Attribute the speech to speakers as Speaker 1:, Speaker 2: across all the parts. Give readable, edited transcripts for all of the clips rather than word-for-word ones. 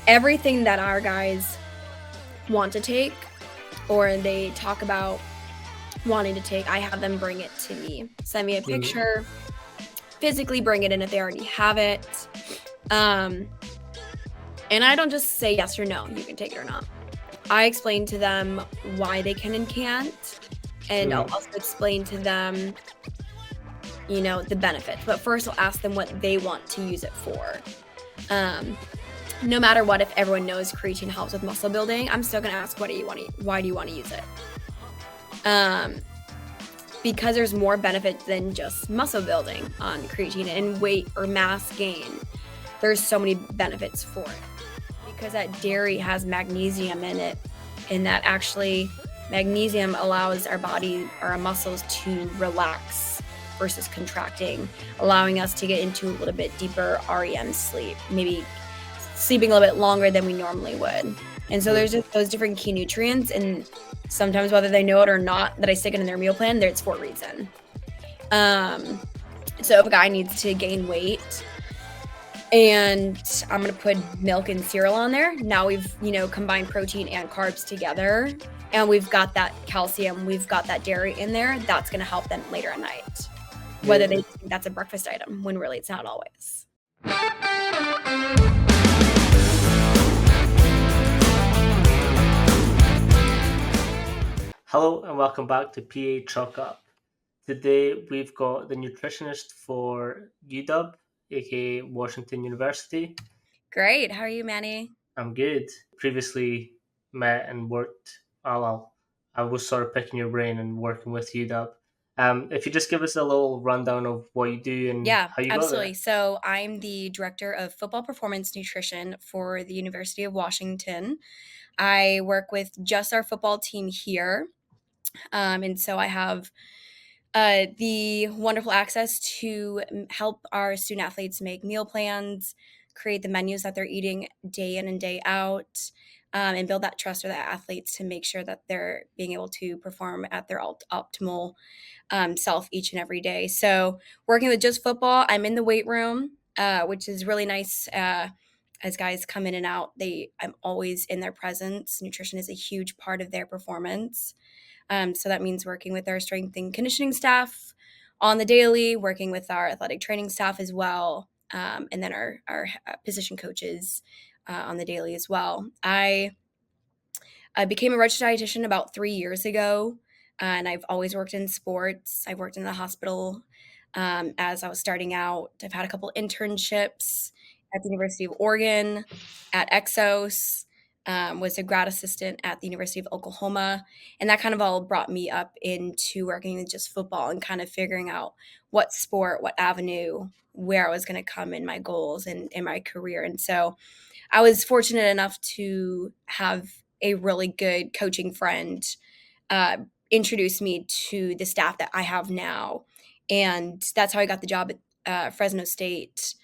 Speaker 1: Everything that our guys want to take or they talk about wanting to take, I have them bring it to me. Send me a picture, physically bring it in if they already have it. And I don't just say yes or no, you can take it or not. I explain to them why they can and can't, and I'll also explain to them, the benefits. But first, I'll ask them what they want to use it for. No matter what, if everyone knows creatine helps with muscle building, I'm still gonna ask, why do you want to use it? Because there's more benefit than just muscle building on creatine and weight or mass gain. There's so many benefits for it. Because that dairy has magnesium in it, and that actually magnesium allows our body or our muscles to relax versus contracting, allowing us to get into a little bit deeper REM sleep, maybe sleeping a little bit longer than we normally would. And so there's just those different key nutrients, and sometimes whether they know it or not that I stick it in their meal plan, it's for a reason. So if a guy needs to gain weight, and I'm going to put milk and cereal on there. Now we've, combined protein and carbs together, and we've got that calcium, we've got that dairy in there. That's going to help them later at night, whether they think that's a breakfast item, when really it's not always.
Speaker 2: Hello and welcome back to PA Chalk Up. Today we've got the nutritionist for UW, aka Washington University.
Speaker 1: Great. How are you, Manny?
Speaker 2: I'm good. Previously met and worked. I was sort of picking your brain and working with UW. If you just give us a little rundown of what you do and how you got there.
Speaker 1: So I'm the director of football performance nutrition for the University of Washington. I work with just our football team here. And so I have the wonderful access to help our student athletes make meal plans, create the menus that they're eating day in and day out, and build that trust with the athletes to make sure that they're being able to perform at their optimal self each and every day. So working with just football, I'm in the weight room, which is really nice. As guys come in and out, I'm always in their presence. Nutrition is a huge part of their performance. So that means working with our strength and conditioning staff on the daily, working with our athletic training staff as well, and then our position coaches on the daily as well. I became a registered dietitian about 3 years ago, and I've always worked in sports. I've worked in the hospital as I was starting out. I've had a couple internships at the University of Oregon, at Exos, was a grad assistant at the University of Oklahoma. And that kind of all brought me up into working with just football and kind of figuring out what sport, what avenue, where I was going to come in my goals and in my career. And so I was fortunate enough to have a really good coaching friend introduce me to the staff that I have now. And that's how I got the job at Fresno State.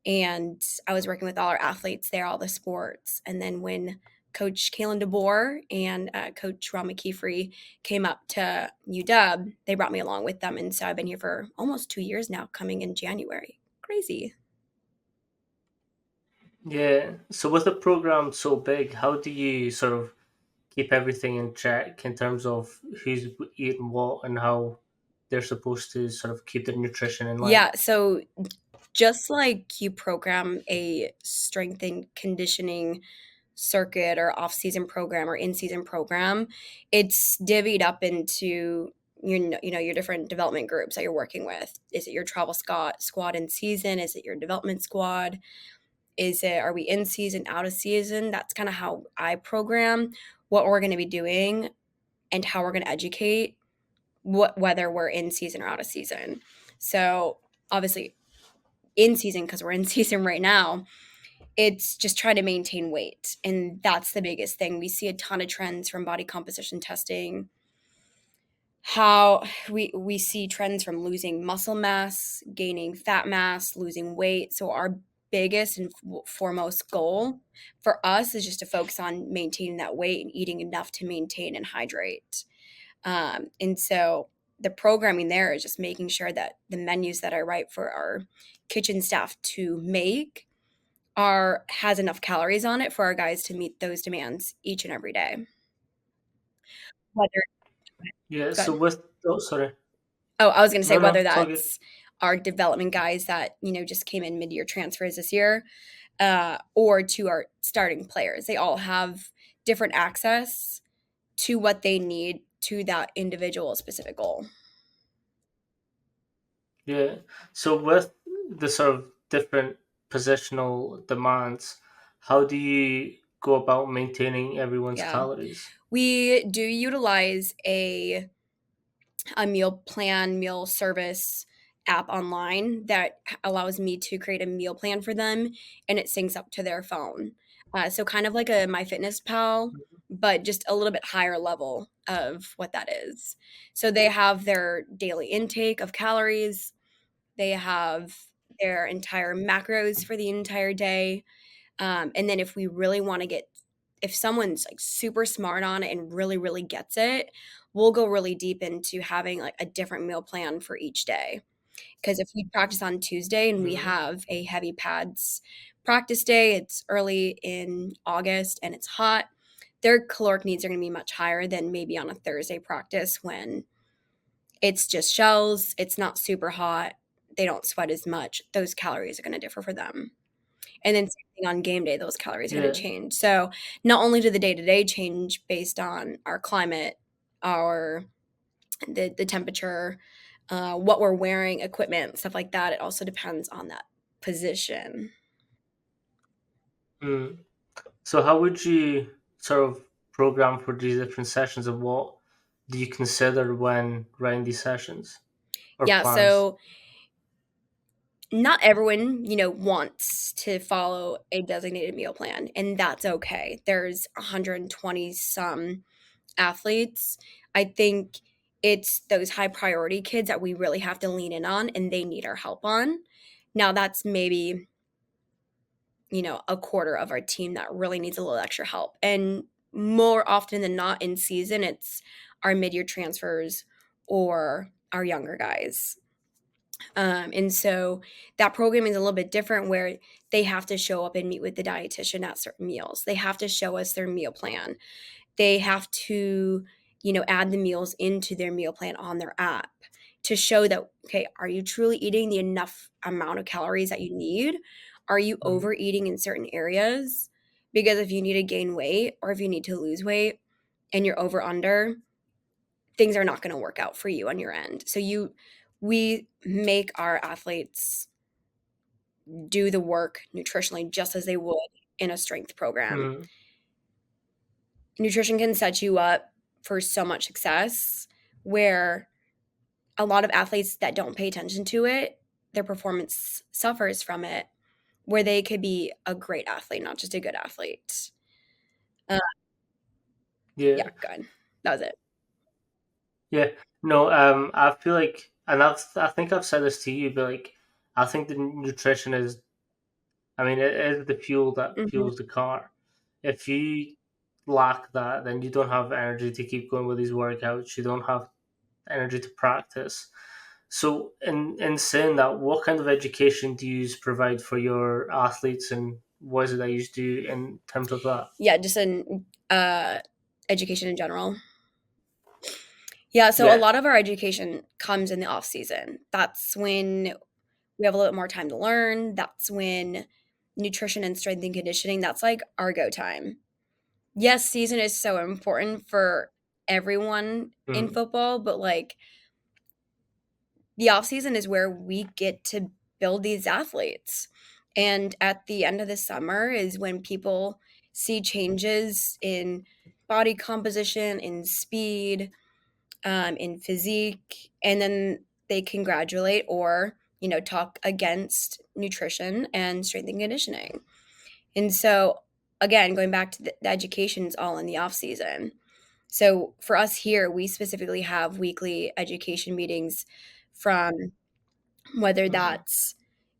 Speaker 1: And I was working with all our athletes there, all the sports. And then when Coach Kalen DeBoer and Coach Ron McKeefrey came up to UW, they brought me along with them. And so I've been here for almost 2 years now, coming in January. Crazy.
Speaker 2: Yeah. So with a program so big, how do you sort of keep everything in check in terms of who's eating what and how they're supposed to sort of keep their nutrition in line?
Speaker 1: Yeah. So just like you program a strength and conditioning circuit or off-season program or in-season program, it's divvied up into your different development groups that you're working with. Is it your travel squad in season? Is it your development squad? Are we in season, out of season? That's kind of how I program what we're going to be doing and how we're going to educate whether we're in season or out of season. So obviously in season, because we're in season right now, it's just trying to maintain weight. And that's the biggest thing. We see a ton of trends from body composition testing, how we see trends from losing muscle mass, gaining fat mass, losing weight. So our biggest and foremost goal for us is just to focus on maintaining that weight and eating enough to maintain and hydrate. And so the programming there is just making sure that the menus that are right for our kitchen staff to make are has enough calories on it for our guys to meet those demands each and every day. Whether
Speaker 2: Yeah. So
Speaker 1: good.
Speaker 2: with oh sorry,
Speaker 1: Oh, I was gonna say
Speaker 2: no,
Speaker 1: whether
Speaker 2: no, it's all good.
Speaker 1: that's our development guys that, just came in mid-year transfers this year, or to our starting players. They all have different access to what they need to that individual specific goal.
Speaker 2: Yeah. So with the sort of different positional demands, how do you go about maintaining everyone's
Speaker 1: Yeah.
Speaker 2: calories?
Speaker 1: We do utilize a meal plan, meal service app online that allows me to create a meal plan for them, and it syncs up to their phone. So kind of like a MyFitnessPal, but just a little bit higher level of what that is. So they have their daily intake of calories, they have their entire macros for the entire day. And then if we really want to if someone's like super smart on it and really, really gets it, we'll go really deep into having like a different meal plan for each day. Because if we practice on Tuesday and we
Speaker 2: Mm-hmm.
Speaker 1: have a heavy pads practice day, it's early in August and it's hot, their caloric needs are going to be much higher than maybe on a Thursday practice when it's just shells, it's not super hot, they don't sweat as much. Those calories are going to differ for them. And then same thing on game day, those calories are gonna
Speaker 2: Yeah.
Speaker 1: change. So not only do the day-to-day change based on our climate, our the temperature, what we're wearing, equipment, stuff like that, it also depends on that position.
Speaker 2: Mm. So how would you sort of program for these different sessions, and what do you consider when writing these sessions or
Speaker 1: Yeah,
Speaker 2: plans?
Speaker 1: so not everyone, wants to follow a designated meal plan, and that's okay. There's 120 some athletes. I think it's those high priority kids that we really have to lean in on and they need our help on. Now that's maybe, a quarter of our team that really needs a little extra help. And more often than not in season, it's our mid-year transfers or our younger guys. And so that programming is a little bit different where they have to show up and meet with the dietitian at certain meals. They have to show us their meal plan. They have to, add the meals into their meal plan on their app to show that, okay, are you truly eating the enough amount of calories that you need? Are you
Speaker 2: Mm.
Speaker 1: overeating in certain areas? Because if you need to gain weight or if you need to lose weight and you're over under, things are not going to work out for you on your end. So we make our athletes do the work nutritionally just as they would in a strength program.
Speaker 2: Mm.
Speaker 1: Nutrition can set you up for so much success where a lot of athletes that don't pay attention to it, their performance suffers from it, where they could be a great athlete, not just a good athlete. Uh,
Speaker 2: Yeah.
Speaker 1: yeah, good. That was it.
Speaker 2: Yeah. No, I feel like, and I think I've said this to you, but like, I think the nutrition is, I mean, it is the fuel that
Speaker 1: Mhm.
Speaker 2: fuels the car. If you lack that, then you don't have energy to keep going with these workouts. You don't have energy to practice. So, in saying that, what kind of education do you provide for your athletes, and what is it that you do in terms of that?
Speaker 1: Yeah, just in education in general. Yeah, so a
Speaker 2: Yeah.
Speaker 1: lot of our education comes in the off season. That's when we have a little bit more time to learn. That's when nutrition and strength and conditioning, that's like our go time. Yes, season is so important for everyone in
Speaker 2: Mm.
Speaker 1: football, but like the off season is where we get to build these athletes. And at the end of the summer is when people see changes in body composition, in speed, in physique, and then they congratulate or, talk against nutrition and strength and conditioning. And so, again, going back to the education is all in the off season. So for us here, we specifically have weekly education meetings from whether
Speaker 2: Mm.
Speaker 1: that's,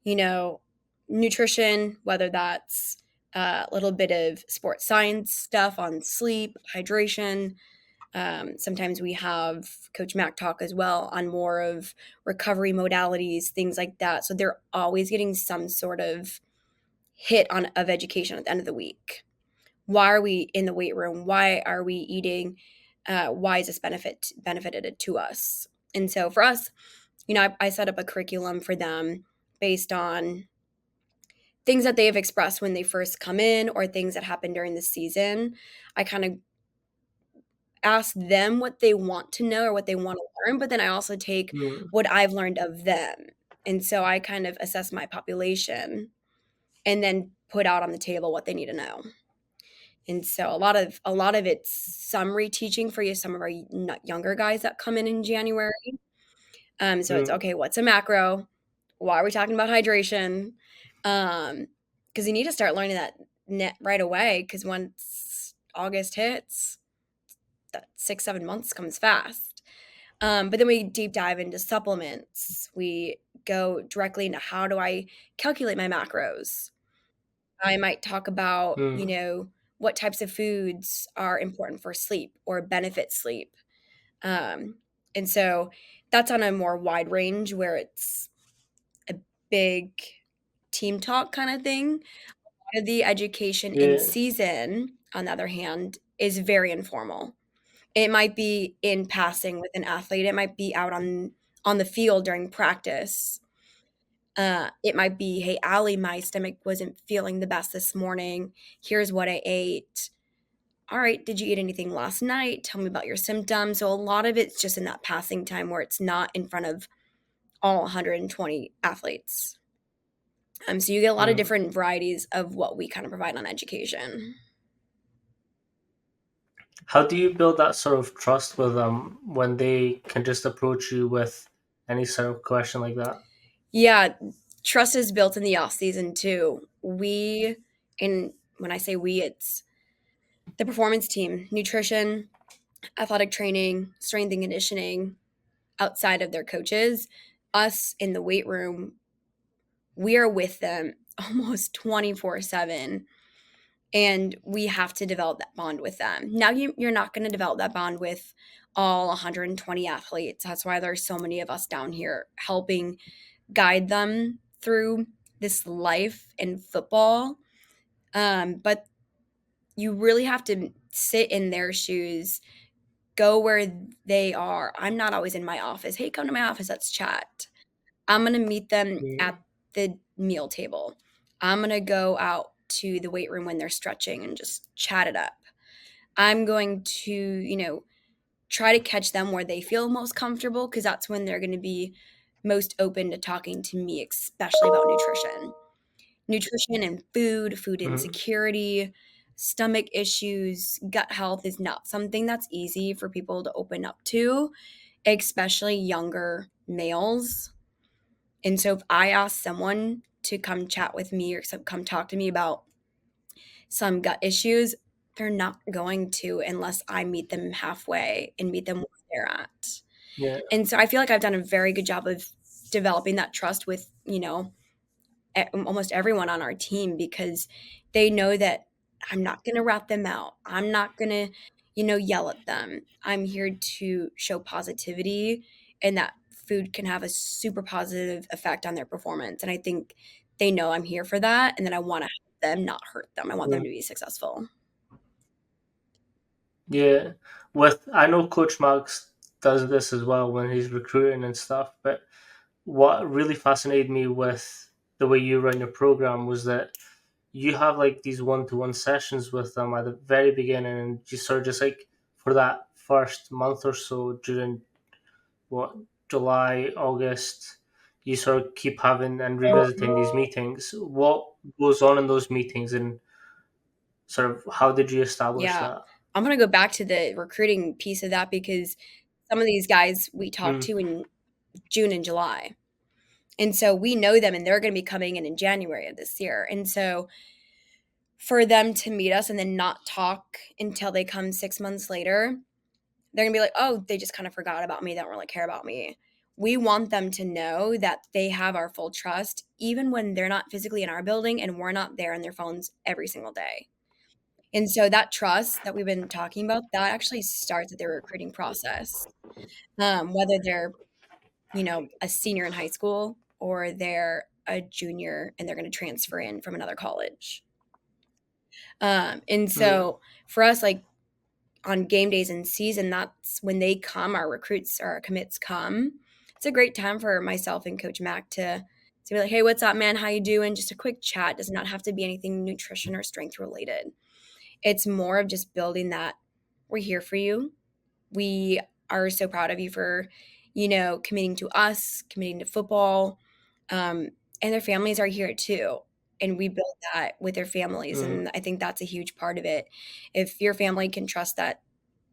Speaker 1: you know, nutrition, whether that's a little bit of sports science stuff on sleep, hydration. Sometimes we have Coach Mac talk as well on more of recovery modalities, things like that. So they're always getting some sort of hit on of education at the end of the week. Why are we in the weight room? Why are we eating? Why is this benefited to us? And so for us, I set up a curriculum for them based on things that they have expressed when they first come in or things that happen during the season. I kind of ask them what they want to know or what they want to learn, but then I also take
Speaker 2: Mm,
Speaker 1: what I've learned of them. And so I kind of assess my population and then put out on the table what they need to know. And so a lot of it's some reteaching for you, some of our younger guys that come in January. So it's
Speaker 2: mm,
Speaker 1: okay. What's a macro? Why are we talking about hydration? Because you need to start learning that net right away. Because once August hits, that 6-7 months comes fast. But then we deep dive into supplements. We go directly into how do I calculate my macros. I might talk about,
Speaker 2: mm.
Speaker 1: what types of foods are important for sleep or benefit sleep. Um, and so that's on a more wide range where it's a big team talk kind of thing. The education in
Speaker 2: Yeah.
Speaker 1: season, on the other hand, is very informal. It might be in passing with an athlete. It might be out on the field during practice. It might be, "Hey, Ali, my stomach wasn't feeling the best this morning. Here's what I ate. All right, did you eat anything last night? Tell me about your symptoms." So a lot of it's just in that passing time where it's not in front of all 120 athletes. So you get a lot of
Speaker 2: Mm.
Speaker 1: different varieties of what we kind of provide on education.
Speaker 2: How do you build that sort of trust with them when they can just approach you with any sort of question like that?
Speaker 1: Yeah, trust is built in the off season too. And when I say we, it's the performance team, nutrition, athletic training, strength and conditioning, outside of their coaches, us in the weight room, we are with them almost 24/7, and we have to develop that bond with them. Now you're not going to develop that bond with all 120 athletes. That's why there's so many of us down here helping guide them through this life in football. But you really have to sit in their shoes, go where they are. I'm not always in my office. "Hey, come to my office, let's chat." I'm gonna meet them
Speaker 2: Mm,
Speaker 1: at the meal table. I'm gonna go out to the weight room when they're stretching and just chat it up. I'm going to, try to catch them where they feel most comfortable because that's when they're gonna be most open to talking to me, especially about nutrition. Nutrition and food
Speaker 2: mm.
Speaker 1: insecurity, stomach issues, gut health is not something that's easy for people to open up to, especially younger males. And so if I ask someone to come chat with me or come talk to me about some gut issues, they're not going to unless I meet them halfway and meet them where they're at.
Speaker 2: Yeah.
Speaker 1: And so I feel like I've done a very good job of developing that trust with, almost everyone on our team because they know that I'm not going to rat them out. I'm not going to, yell at them. I'm here to show positivity and that food can have a super positive effect on their performance. And I think they know I'm here for that. And then I want to help them, not hurt them. I want them
Speaker 2: Mm.
Speaker 1: to be successful.
Speaker 2: Yeah. With I know Coach Max does this as well when he's recruiting and stuff, but what really fascinated me with the way you run your program was that you have like these one-to-one sessions with them at the very beginning, and you sort of just like for that first month or so during what July, August, you sort of keep having and revisiting these meetings. What goes on in those meetings, and sort of how did you establish
Speaker 1: Yeah.
Speaker 2: that?
Speaker 1: I'm going to go back to the recruiting piece of that because some of these guys we talked
Speaker 2: Mm,
Speaker 1: to in June and July. And so we know them and they're going to be coming in January of this year. And so for them to meet us and then not talk until they come 6 months later, they're going to be like, "Oh, they just kind of forgot about me. They don't really care about me." We want them to know that they have our full trust, even when they're not physically in our building and we're not there on their phones every single day. And so that trust that we've been talking about, that actually starts at their recruiting process. Whether they're, a senior in high school or they're a junior and they're going to transfer in from another college. And
Speaker 2: Mm,
Speaker 1: so for us, like on game days in season, that's when they come, our recruits or our commits come. It's a great time for myself and Coach Mac to be like, hey, what's up, man? How you doing? Just a quick chat. Does not have to be anything nutrition or strength related. It's more of just building that we're here for you. We are so proud of you for, committing to us, committing to football. Um, and their families are here too. And we build that with their families.
Speaker 2: mm,
Speaker 1: And I think that's a huge part of it. If your family can trust that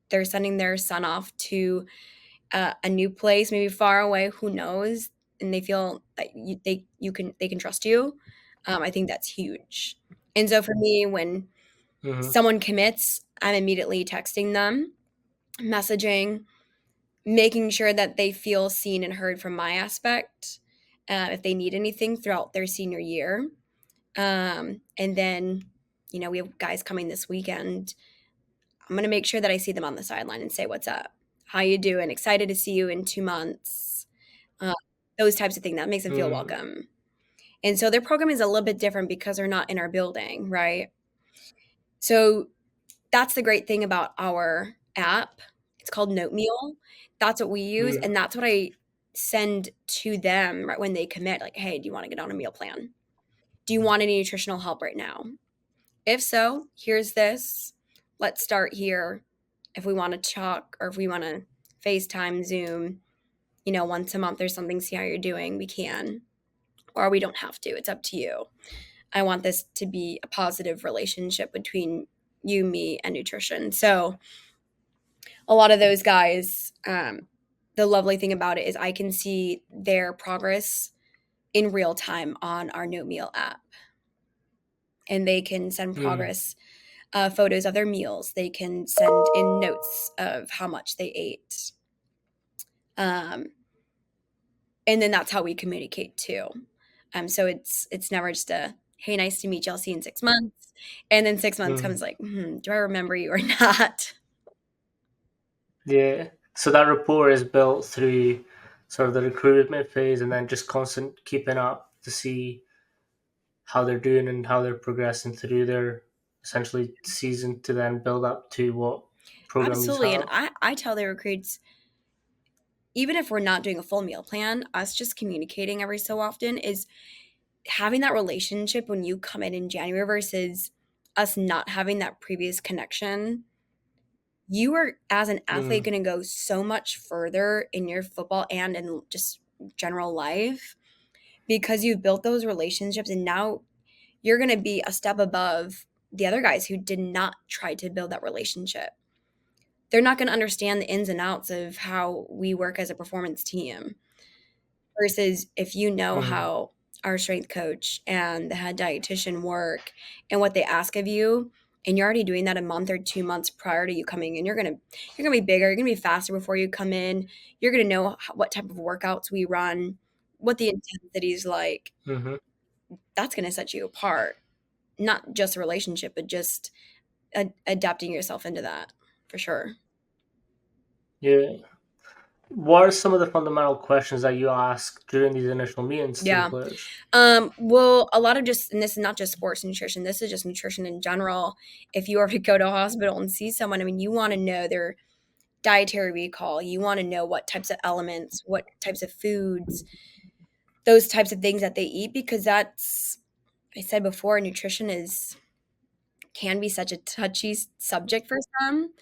Speaker 1: they're sending their son off to a new place, maybe far away, who knows, and they feel that they can trust you, I think that's huge. And so for me, when
Speaker 2: mm,
Speaker 1: someone commits, I'm immediately texting them, messaging, making sure that they feel seen and heard from my aspect, if they need anything throughout their senior year. And then, we have guys coming this weekend. I'm gonna make sure that I see them on the sideline and say, "What's up? How you doing? Excited to see you in 2 months." Uh, those types of things, that makes them feel
Speaker 2: mm,
Speaker 1: welcome. And so their program is a little bit different because they're not in our building, right? So that's the great thing about our app. It's called Notemeal. That's what we use,
Speaker 2: mm,
Speaker 1: and that's what I send to them right when they commit, like, "Hey, do you wanna get on a meal plan? Do you want any nutritional help right now? If so, here's this. Let's start here. If we wanna talk or if we wanna FaceTime, Zoom, once a month or something, see how you're doing, we can. Or we don't have to. It's up to you. I want this to be a positive relationship between you, me, and nutrition." So a lot of those guys, the lovely thing about it is I can see their progress in real time on our Note Meal app. And they can send
Speaker 2: mm.
Speaker 1: progress photos of their meals. They can send in notes of how much they ate. Um, and then that's how we communicate too. So it's never just a, hey, nice to meet you. I'll see you in 6 months. And then 6 months
Speaker 2: Mm.
Speaker 1: comes like, do I remember you or not?
Speaker 2: Yeah. So that rapport is built through sort of the recruitment phase and then just constant keeping up to see how they're doing and how they're progressing through their essentially season to then build up to what program you
Speaker 1: Absolutely. And
Speaker 2: have.
Speaker 1: I tell the recruits, even if we're not doing a full meal plan, us just communicating every so often is having that relationship when you come in January versus us not having that previous connection. You are, as an athlete,
Speaker 2: Mm,
Speaker 1: going to go so much further in your football and in just general life because you've built those relationships, and now you're going to be a step above the other guys who did not try to build that relationship. They're not going to understand the ins and outs of how we work as a performance team. Versus if you know
Speaker 2: mm,
Speaker 1: how our strength coach and the head dietitian work and what they ask of you, and you're already doing that a month or 2 months prior to you coming in, you're gonna be bigger, you're gonna be faster before you come in. You're gonna know what type of workouts we run, what the intensity is like.
Speaker 2: mm-hmm.
Speaker 1: That's gonna set you apart. Not just a relationship, but just adapting yourself into that for sure.
Speaker 2: Yeah. What are some of the fundamental questions that you ask during these initial meetings to the
Speaker 1: Yeah.
Speaker 2: players?
Speaker 1: Well, a lot of just, and this is not just sports nutrition, this is just nutrition in general. If you were to go to a hospital and see someone, I mean, you want to know their dietary recall. You want to know what types of elements, what types of foods, those types of things that they eat, because that's, I said before, nutrition can be such a touchy subject for some.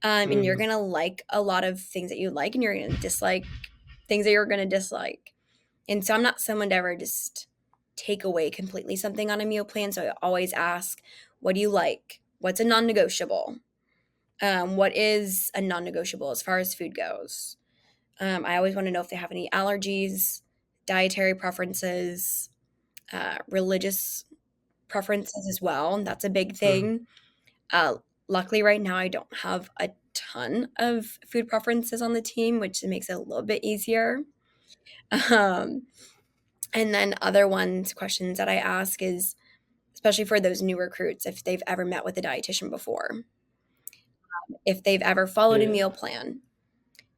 Speaker 1: And you're
Speaker 2: Mm-hmm.
Speaker 1: going to like a lot of things that you like, and you're going to dislike things that you're going to dislike. And so I'm not someone to ever just take away completely something on a meal plan. So I always ask, what do you like? What's a non negotiable? What is a non negotiable as far as food goes? I always want to know if they have any allergies, dietary preferences, religious preferences as well. And that's a big
Speaker 2: Mm-hmm.
Speaker 1: thing. Uh, Luckily, right now, I don't have a ton of food preferences on the team, which makes it a little bit easier. Um, And then other ones, questions that I ask is, especially for those new recruits, if they've ever met with a dietitian before, if they've ever followed a
Speaker 2: Yeah.
Speaker 1: meal plan,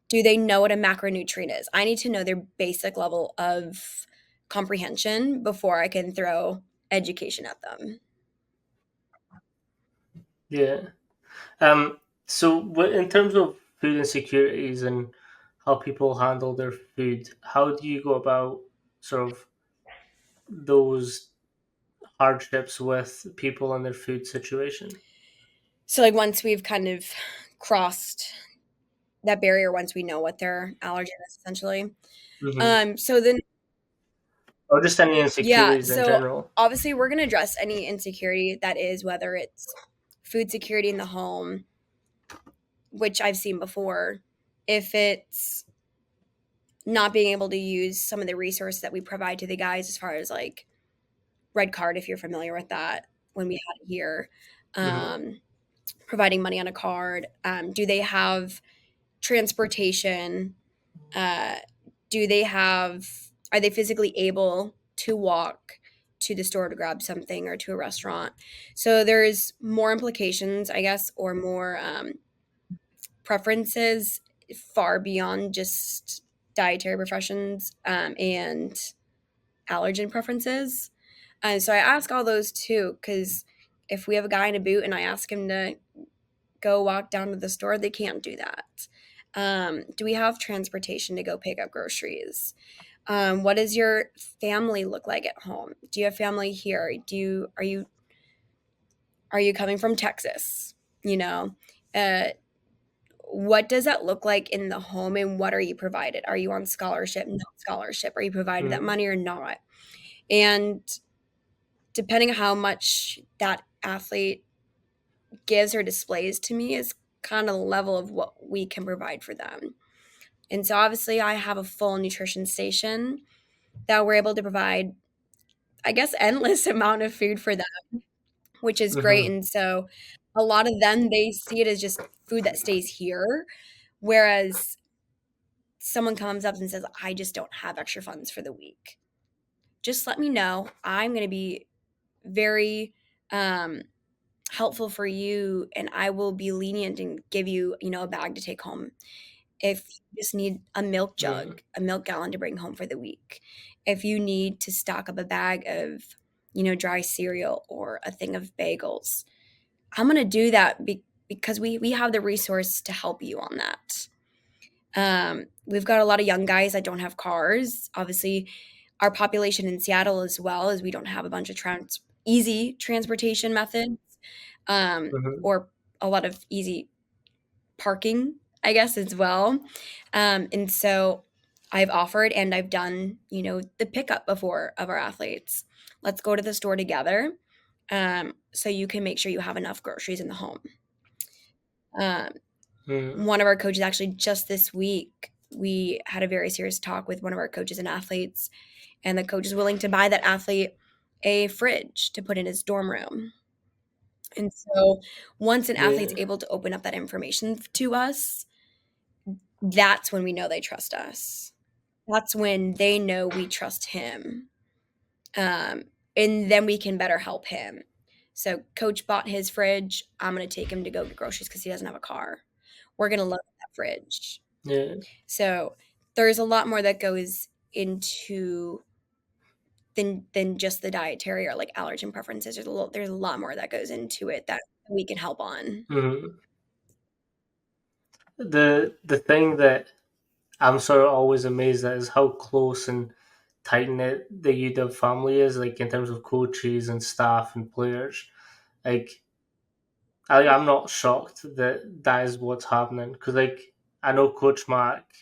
Speaker 1: do they know what a macronutrient is? I need to know their basic level of comprehension before I can throw education at them.
Speaker 2: Yeah. So in terms of food insecurities and how people handle their food, how do you go about sort of those hardships with people and their food situation?
Speaker 1: So, like, once we've kind of crossed that barrier, once we know what their allergen is, essentially.
Speaker 2: Hmm.
Speaker 1: So then,
Speaker 2: Or just any
Speaker 1: yeah,
Speaker 2: insecurities in
Speaker 1: so
Speaker 2: general?
Speaker 1: obviously we're gonna address any insecurity that is, whether it's food security in the home, which I've seen before, if it's not being able to use some of the resources that we provide to the guys as far as like red card, if you're familiar with that, when we had it here,
Speaker 2: Hmm.
Speaker 1: um, providing money on a card. Do they have transportation? Uh, do they have, are they physically able to walk to the store to grab something or to a restaurant? So there's more implications, I guess, or more preferences far beyond just dietary professions and allergen preferences. So I ask all those too, because if we have a guy in a boot and I ask him to go walk down to the store, they can't do that. Do we have transportation to go pick up groceries? What does your family look like at home? Do you have family here? Are you coming from Texas? You know, uh, what does that look like in the home, and what are you provided? Are you on scholarship? Not scholarship? Are you provided that
Speaker 2: Hmm.
Speaker 1: money or not? And depending on how much that athlete gives or displays to me is kind of the level of what we can provide for them. And so obviously I have a full nutrition station that we're able to provide, I guess, endless amount of food for them, which is great.
Speaker 2: Hmm.
Speaker 1: And so a lot of them, they see it as just food that stays here. Whereas someone comes up and says, I just don't have extra funds for the week. Just let me know. I'm going to be very um, helpful for you, and I will be lenient and give you, a bag to take home. If you just need a milk
Speaker 2: Hmm.
Speaker 1: jug, a milk gallon to bring home for the week, if you need to stock up a bag of, dry cereal or a thing of bagels, I'm going to do that because we have the resource to help you on that. We've got a lot of young guys that don't have cars. Obviously, our population in Seattle as well is we don't have a bunch of easy transportation methods,
Speaker 2: Hmm.
Speaker 1: or a lot of easy parking, I guess, as well. And so I've offered and I've done, the pickup before of our athletes. Let's go to the store together, so you can make sure you have enough groceries in the home. Um,
Speaker 2: Hmm.
Speaker 1: One of our coaches, actually, just this week, we had a very serious talk with one of our coaches and athletes, and the coach is willing to buy that athlete a fridge to put in his dorm room. And so once an athlete's
Speaker 2: Yeah.
Speaker 1: able to open up that information to us, that's when we know they trust us. That's when they know we trust him. Um, and then we can better help him. So coach bought his fridge. I'm going to take him to go get groceries because he doesn't have a car. We're going to load that fridge.
Speaker 2: Yeah.
Speaker 1: So there's a lot more that goes into than just the dietary or like allergen preferences. There's a lot more that goes into it that we can help on.
Speaker 2: Hmm. The thing that I'm sort of always amazed at is how close and tight knit the UW family is, like in terms of coaches and staff and players. Like, I'm not shocked that that is what's happening because, like, I know Coach Mac,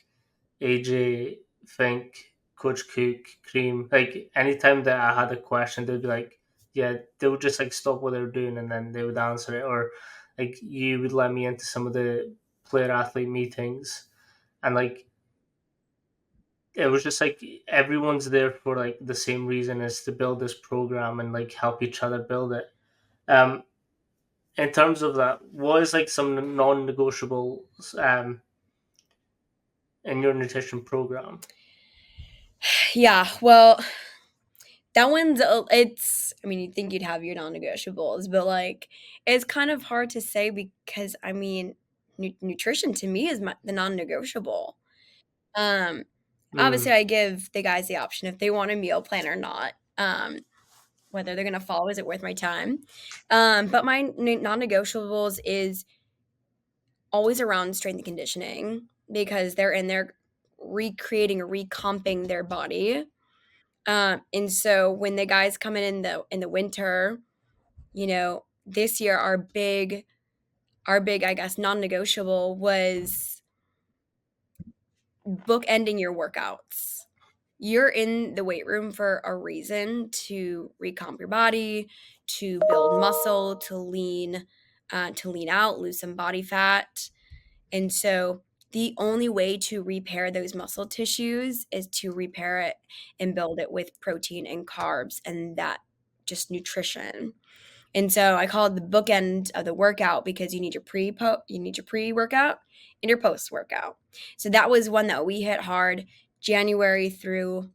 Speaker 2: AJ, Fink, Coach Cook, Cream. Like, anytime that I had a question, they'd be like, "Yeah," they would just like stop what they were doing and then they would answer it, or like you would let me into some of the player athlete meetings, and like it was just like everyone's there for like the same reason, is to build this program and like help each other build it. Um, in terms of that, what is like some non-negotiables in your nutrition program?
Speaker 1: Yeah, well, that one's it's. I mean, you'd think you'd have your non-negotiables, but like, it's kind of hard to say because I mean, nutrition to me is the non-negotiable. Um, Obviously,
Speaker 2: Mm.
Speaker 1: I give the guys the option if they want a meal plan or not, whether they're gonna follow, is it worth my time? But my non-negotiables is always around strength and conditioning because they're in there recreating or recomping their body. And so when the guys come in the winter, this year our big, I guess, non-negotiable was bookending your workouts. You're in the weight room for a reason to recomp your body, to build muscle, to lean out, lose some body fat. And so the only way to repair those muscle tissues is to repair it and build it with protein and carbs and that just nutrition. And so I call it the bookend of the workout because you need your pre-workout and your post-workout. So that was one that we hit hard January through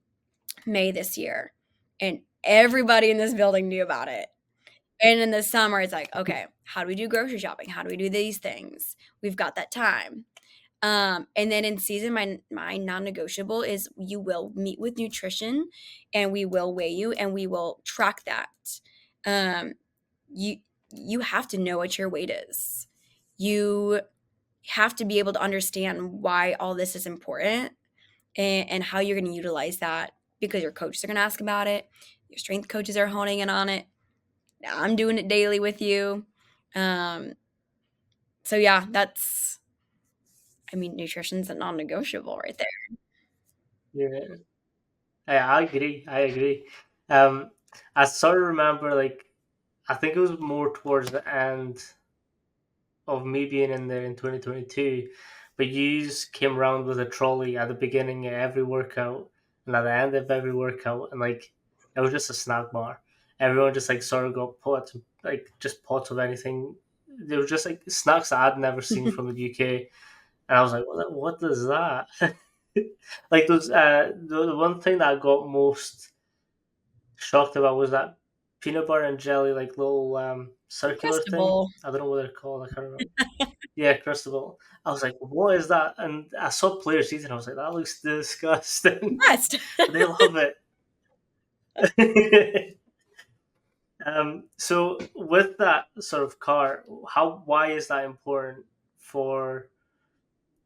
Speaker 1: May this year. And everybody in this building knew about it. And in the summer, it's like, okay, how do we do grocery shopping? How do we do these things? We've got that time. And then in season, my non-negotiable is you will meet with nutrition and we will weigh you and we will track that. Um, you you have to know what your weight is. You have to be able to understand why all this is important and how you're going to utilize that because your coaches are going to ask about it. Your strength coaches are honing in on it. I'm doing it daily with you. Um, so yeah, nutrition's a non-negotiable right there.
Speaker 2: Yeah, I agree. I agree. Um, I sort of remember, like, I think it was more towards the end of me being in there in 2022, but you came around with a trolley at the beginning of every workout and at the end of every workout, and like it was just a snack bar. Everyone just like sort of got pots, like just pots of anything. They were just like snacks that I'd never seen from the UK, and I was like, what is that? Like those, the one thing that I got most shocked about was that peanut butter and jelly, like little circular thing.
Speaker 1: Crustable.
Speaker 2: I don't know what they're called. I can't remember. Yeah, Crustable. I was like, what is that? And I saw players eating. I was like, that looks disgusting.
Speaker 1: Best.
Speaker 2: But they love it. So with that sort of car, why is that important for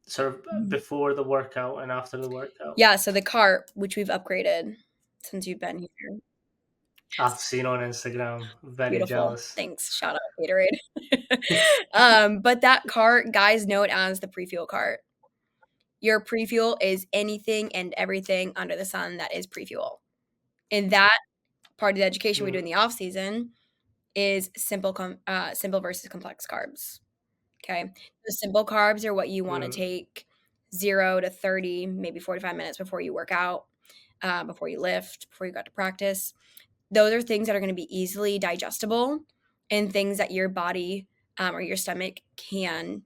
Speaker 2: sort of before the workout and after the workout?
Speaker 1: Yeah, so the cart, which we've upgraded since you've been here.
Speaker 2: I've seen on Instagram. Very
Speaker 1: Beautiful.
Speaker 2: jealous.
Speaker 1: Thanks. Shout out Gatorade. But that cart, guys know it as the pre-fuel cart. Your pre-fuel is anything and everything under the sun that is pre-fuel. And that part of the education we do in
Speaker 2: Mm,
Speaker 1: the off season is simple versus complex carbs. Okay. The simple carbs are what you want to
Speaker 2: mm,
Speaker 1: take 0 to 30, maybe 45 minutes before you work out, before you lift, before you got to practice. Those are things that are going to be easily digestible and things that your body or your stomach can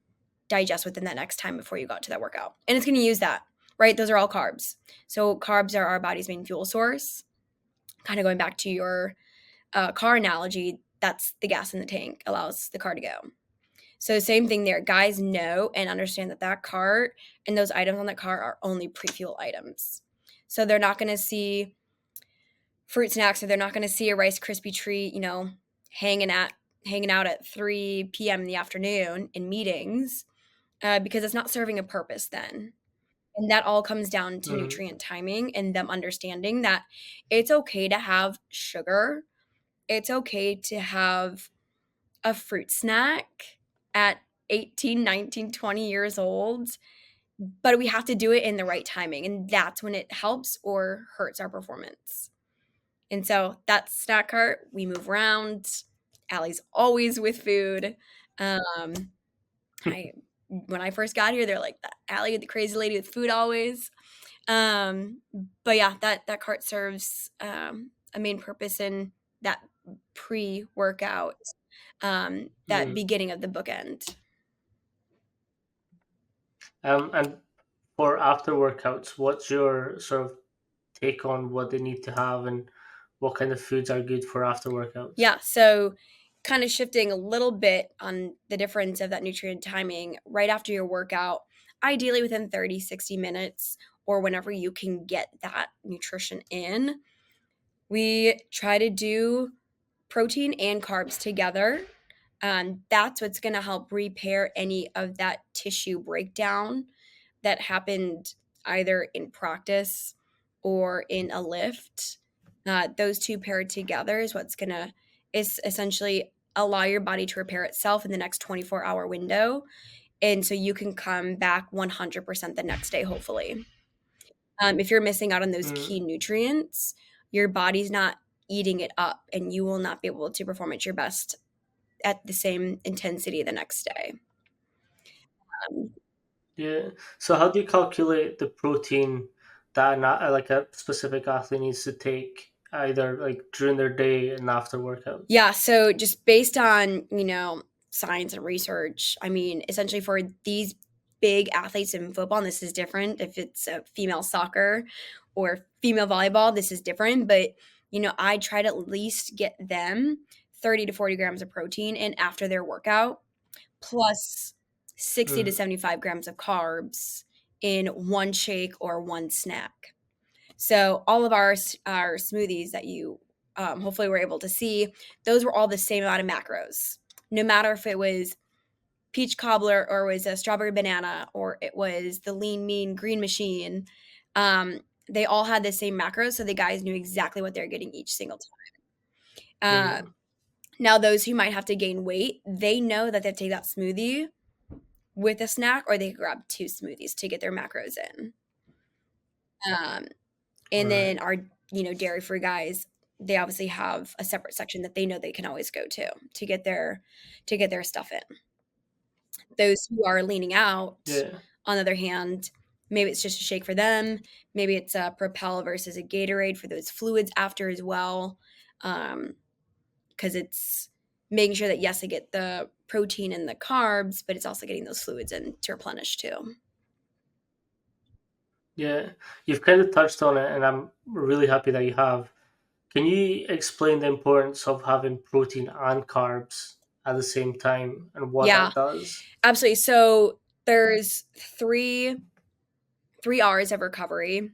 Speaker 1: digest within that next time before you got to that workout. And it's going to use that, right? Those are all carbs. So carbs are our body's main fuel source. Kind of going back to your car analogy, that's the gas in the tank allows the car to go. So same thing there. Guys know and understand that that cart and those items on that cart are only pre-fuel items. So they're not going to see fruit snacks or they're not going to see a Rice Krispie treat, hanging at hanging out at 3 p.m. in the afternoon in meetings because it's not serving a purpose then. And that all comes down to
Speaker 2: mm,
Speaker 1: nutrient timing and them understanding that it's okay to have sugar. It's okay to have a fruit snack at 18, 19, 20 years old, but we have to do it in the right timing. And that's when it helps or hurts our performance. And so that's snack cart. We move around. Allie's always with food. Um, I when I first got here, they're like Allie, the crazy lady with food always. Um, but yeah, that cart serves a main purpose in that pre-workout, that
Speaker 2: mm.
Speaker 1: beginning of the bookend.
Speaker 2: And for after workouts, what's your sort of take on what they need to have and what kind of foods are good for after workouts?
Speaker 1: Yeah, so kind of shifting a little bit on the difference of that nutrient timing right after your workout, ideally within 30, 60 minutes or whenever you can get that nutrition in, we try to do protein and carbs together. That's what's going to help repair any of that tissue breakdown that happened either in practice or in a lift. Those two paired together is what's going to is essentially allow your body to repair itself in the next 24-hour window. And so you can come back 100% the next day, hopefully. If you're missing out on those key
Speaker 2: Mm.
Speaker 1: nutrients, your body's not eating it up and you will not be able to perform at your best at the same intensity the next day. Um,
Speaker 2: Yeah. So how do you calculate the protein that like a specific athlete needs to take either like during their day and after workouts?
Speaker 1: yeah, so just based on, science and research, I mean, essentially for these big athletes in football, and this is different if it's a female soccer or female volleyball, this is different, but I try to at least get them 30 to 40 grams of protein in after their workout plus 60 to
Speaker 2: Mm.
Speaker 1: 75 grams of carbs in one shake or one snack. So all of our smoothies that you hopefully were able to see, those were all the same amount of macros. No matter if it was peach cobbler or it was a strawberry banana or it was the lean mean green machine, they all had the same macros, so the guys knew exactly what they're getting each single time.
Speaker 2: Mm.
Speaker 1: Now those who might have to gain weight, they know that they take that smoothie with a snack, or they could grab two smoothies to get their macros in. Um, and
Speaker 2: Right.
Speaker 1: then our, dairy free guys, they obviously have a separate section that they know they can always go to get their stuff in. Those who are leaning out,
Speaker 2: Yeah.
Speaker 1: on the other hand, maybe it's just a shake for them. Maybe it's a Propel versus a Gatorade for those fluids after as well. Because it's making sure that yes, I get the protein and the carbs, but it's also getting those fluids in to replenish too.
Speaker 2: Yeah. You've kind of touched on it, and I'm really happy that you have. Can you explain the importance of having protein and carbs at the same time and what
Speaker 1: Yeah,
Speaker 2: that does?
Speaker 1: absolutely. So there's three R's of recovery,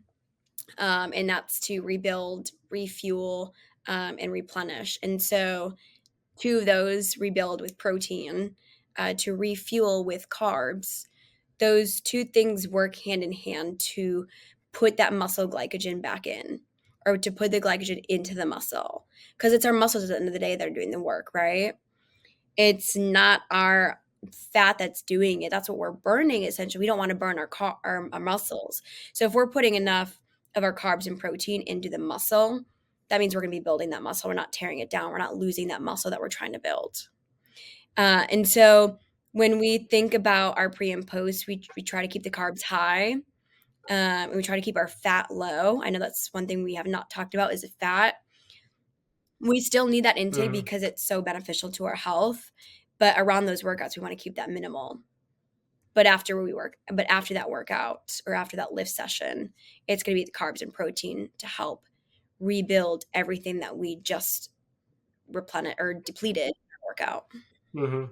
Speaker 1: and that's to rebuild, refuel, and replenish. And so two of those rebuild with protein, to refuel with carbs. Those two things work hand in hand to put that muscle glycogen back in, or to put the glycogen into the muscle, because it's our muscles at the end of the day that are doing the work, right? It's not our fat that's doing it. That's what we're burning essentially. We don't want to burn our muscles. So if we're putting enough of our carbs and protein into the muscle, that means we're going to be building that muscle. We're not tearing it down. We're not losing that muscle that we're trying to build. And so when we think about our pre and post, we try to keep the carbs high. And we try to keep our fat low. I know that's one thing we have not talked about is the fat. We still need that intake
Speaker 2: Mm.
Speaker 1: because it's so beneficial to our health, but around those workouts, we wanna keep that minimal. But after that workout or after that lift session, it's gonna be the carbs and protein to help rebuild everything that we just replenish or depleted in our workout.
Speaker 2: Hmm.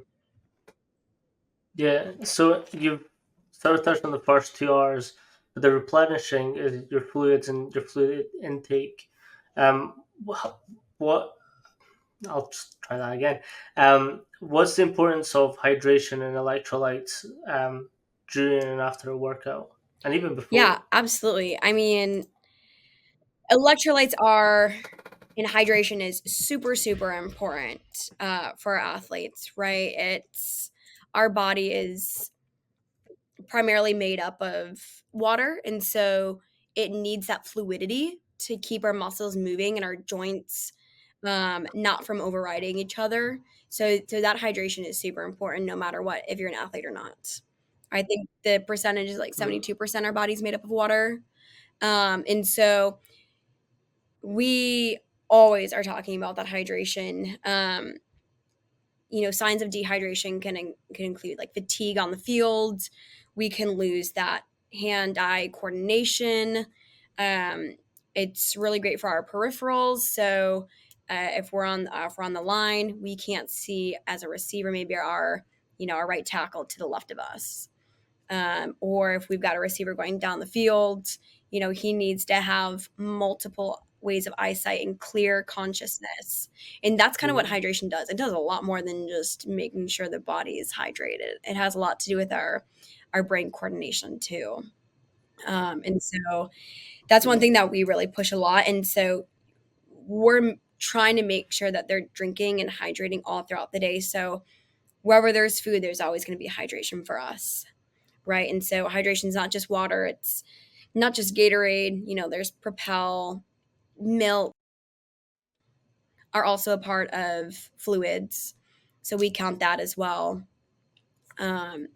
Speaker 2: Yeah. So you've sort of touched on the first 2 hours, but the replenishing is your fluids and your fluid intake. What I'll just try that again. What's the importance of hydration and electrolytes during and after a workout, and even
Speaker 1: Yeah,
Speaker 2: before?
Speaker 1: absolutely. I mean, electrolytes are and hydration is super, super important, for our athletes, right? It's our body is primarily made up of water, and so it needs that fluidity to keep our muscles moving and our joints, not from overriding each other. So that hydration is super important no matter what, if you're an athlete or not. I think the percentage is like
Speaker 2: Mm.
Speaker 1: 72% our body's made up of water. And so we always are talking about that hydration. Signs of dehydration can include like fatigue on the field. We can lose that hand-eye coordination. Um, it's really great for our peripherals. So if we're on the line, we can't see as a receiver maybe our right tackle to the left of us. or if we've got a receiver going down the field, he needs to have multiple ways of eyesight and clear consciousness. And that's kind of what
Speaker 2: Mm,
Speaker 1: hydration does. It does a lot more than just making sure the body is hydrated. It has a lot to do with our brain coordination too. And so that's one
Speaker 2: yeah.
Speaker 1: thing that we really push a lot. And so we're trying to make sure that they're drinking and hydrating all throughout the day. So wherever there's food, there's always going to be hydration for us, right? And so hydration is not just water, it's not just Gatorade. There's Propel, milk are also a part of fluids. So we count that as well. Um,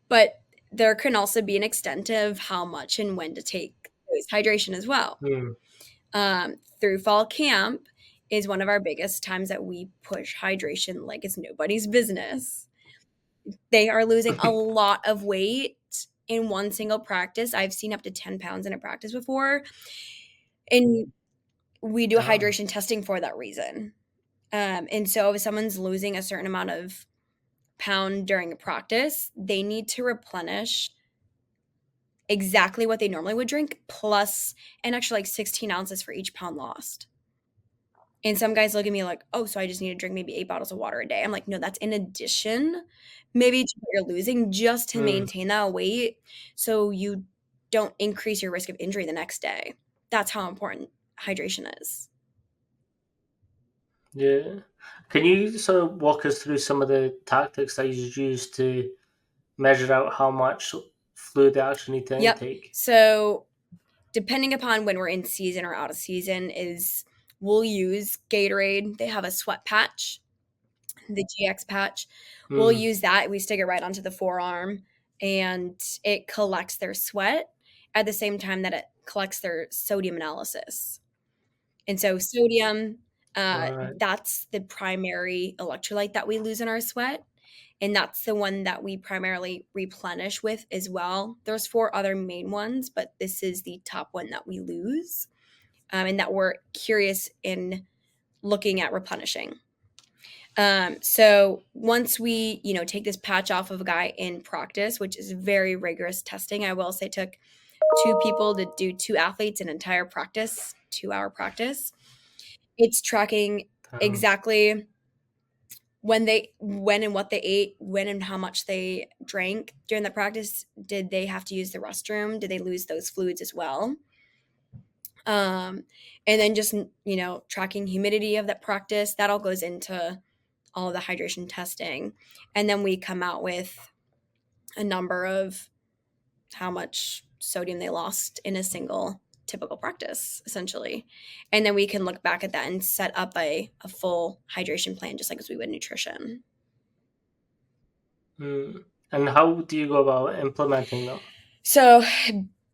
Speaker 1: but there can also be an extent of how much and when to take hydration as well.
Speaker 2: Mm,
Speaker 1: Through fall camp is one of our biggest times that we push hydration like it's nobody's business. They are losing a lot of weight in one single practice. I've seen up to 10 pounds in a practice before. And we do
Speaker 2: damn.
Speaker 1: hydration testing for that reason. And so if someone's losing a certain amount of pound during a practice, they need to replenish exactly what they normally would drink plus an extra like 16 ounces for each pound lost. And some guys look at me like, oh, so I just need to drink maybe 8 bottles of water a day. I'm like, no, that's in addition, maybe to what you're losing just to
Speaker 2: Mm,
Speaker 1: maintain that weight so you don't increase your risk of injury the next day. That's how important hydration is.
Speaker 2: yeah. Can you sort of walk us through some of the tactics that you use to measure out how much fluid they actually need to
Speaker 1: Yep.
Speaker 2: intake?
Speaker 1: So depending upon when we're in season or out of season is we'll use Gatorade. They have a sweat patch, the GX patch. We'll
Speaker 2: Mm,
Speaker 1: use that. We stick it right onto the forearm and it collects their sweat at the same time that it collects their sodium analysis. And so sodium,
Speaker 2: all right.
Speaker 1: that's the primary electrolyte that we lose in our sweat. And that's the one that we primarily replenish with as well. There's four other main ones, but this is the top one that we lose, and that we're curious in looking at replenishing. So once we, take this patch off of a guy in practice, which is very rigorous testing, I will say it took two people to do two athletes an entire practice, 2 hour practice. It's tracking
Speaker 2: Damn.
Speaker 1: exactly when and what they ate, when and how much they drank during the practice. Did they have to use the restroom? Did they lose those fluids as well? Um, and then just, tracking humidity of that practice, that all goes into all of the hydration testing. And then we come out with a number of how much sodium they lost in a single typical practice, essentially. And then we can look back at that and set up a full hydration plan, just like as we would nutrition.
Speaker 2: Mm. And how do you go about implementing that?
Speaker 1: So,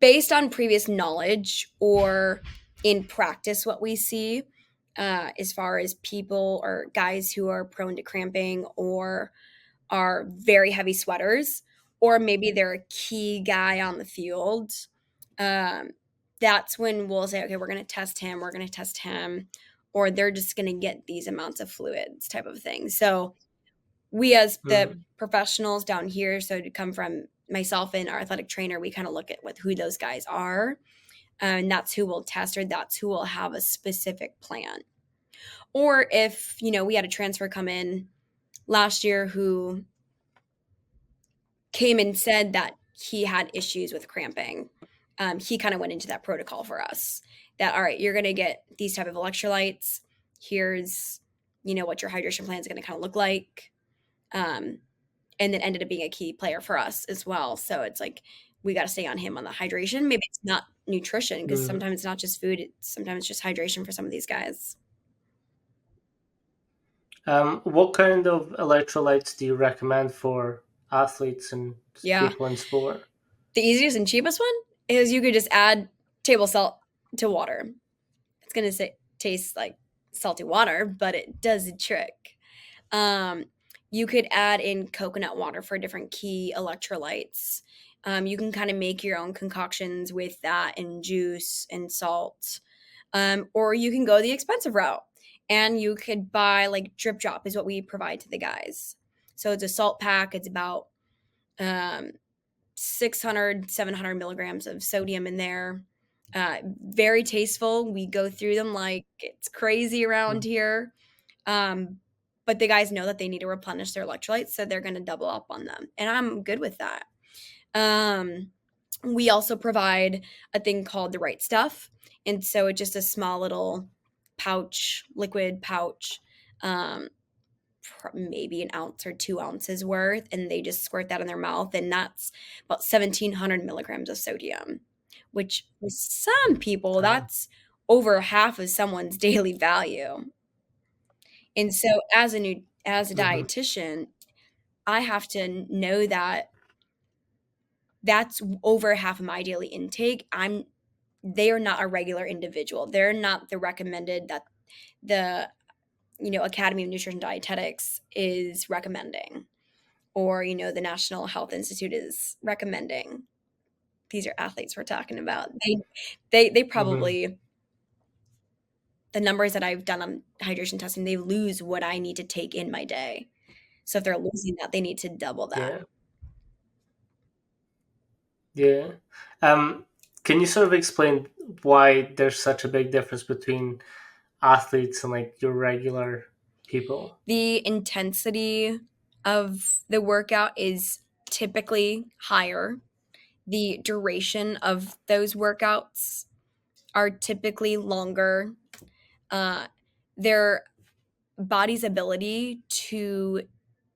Speaker 1: based on previous knowledge or in practice, what we see as far as people or guys who are prone to cramping or are very heavy sweaters, or maybe they're a key guy on the field, um, that's when we'll say, okay, we're going to test him, we're going to test him, or they're just going to get these amounts of fluids type of thing. So, we as the
Speaker 2: Mm,
Speaker 1: professionals down here, so to come from myself and our athletic trainer, we kind of look at what who those guys are, and that's who we'll test, or that's who will have a specific plan. Or if we had a transfer come in last year who came and said that he had issues with cramping, he kind of went into that protocol for us. That all right, you're going to get these type of electrolytes. Here's what your hydration plan is going to kind of look like. Um, and then ended up being a key player for us as well. So it's like we got to stay on him on the hydration. Maybe it's not nutrition because
Speaker 2: mm.
Speaker 1: sometimes it's not just food. Sometimes it's just hydration for some of these guys.
Speaker 2: What kind of electrolytes do you recommend for athletes and
Speaker 1: Yeah.
Speaker 2: people in sport?
Speaker 1: The easiest and cheapest one is you could just add table salt to water. It's going to taste like salty water, but it does the trick. Um, you could add in coconut water for different key electrolytes. You can kind of make your own concoctions with that and juice and salt. Or you can go the expensive route and you could buy like drip drop is what we provide to the guys. So it's a salt pack. It's about um, 600, 700 milligrams of sodium in there. Very tasteful. We go through them like it's crazy around
Speaker 2: Mm.
Speaker 1: here. Um, but the guys know that they need to replenish their electrolytes, so they're going to double up on them. And I'm good with that. Um, we also provide a thing called the right stuff. And so it's just a small little pouch, liquid pouch, um, maybe an ounce or 2 ounces worth. And they just squirt that in their mouth. And that's about 1,700 milligrams of sodium, which for some people,
Speaker 2: Damn.
Speaker 1: that's over half of someone's daily value. And so as a
Speaker 2: Hmm.
Speaker 1: dietitian, I have to know that that's over half of my daily intake. They are not a regular individual. They're not the recommended that the, Academy of Nutrition Dietetics is recommending, or, the National Health Institute is recommending. These are athletes we're talking about. They
Speaker 2: Hmm.
Speaker 1: probably, the numbers that I've done on hydration testing, they lose what I need to take in my day. So if they're losing that, they need to double that.
Speaker 2: Yeah. Yeah. Um, can you sort of explain why there's such a big difference between athletes and like your regular people?
Speaker 1: The intensity of the workout is typically higher. The duration of those workouts are typically longer. Uh, their body's ability to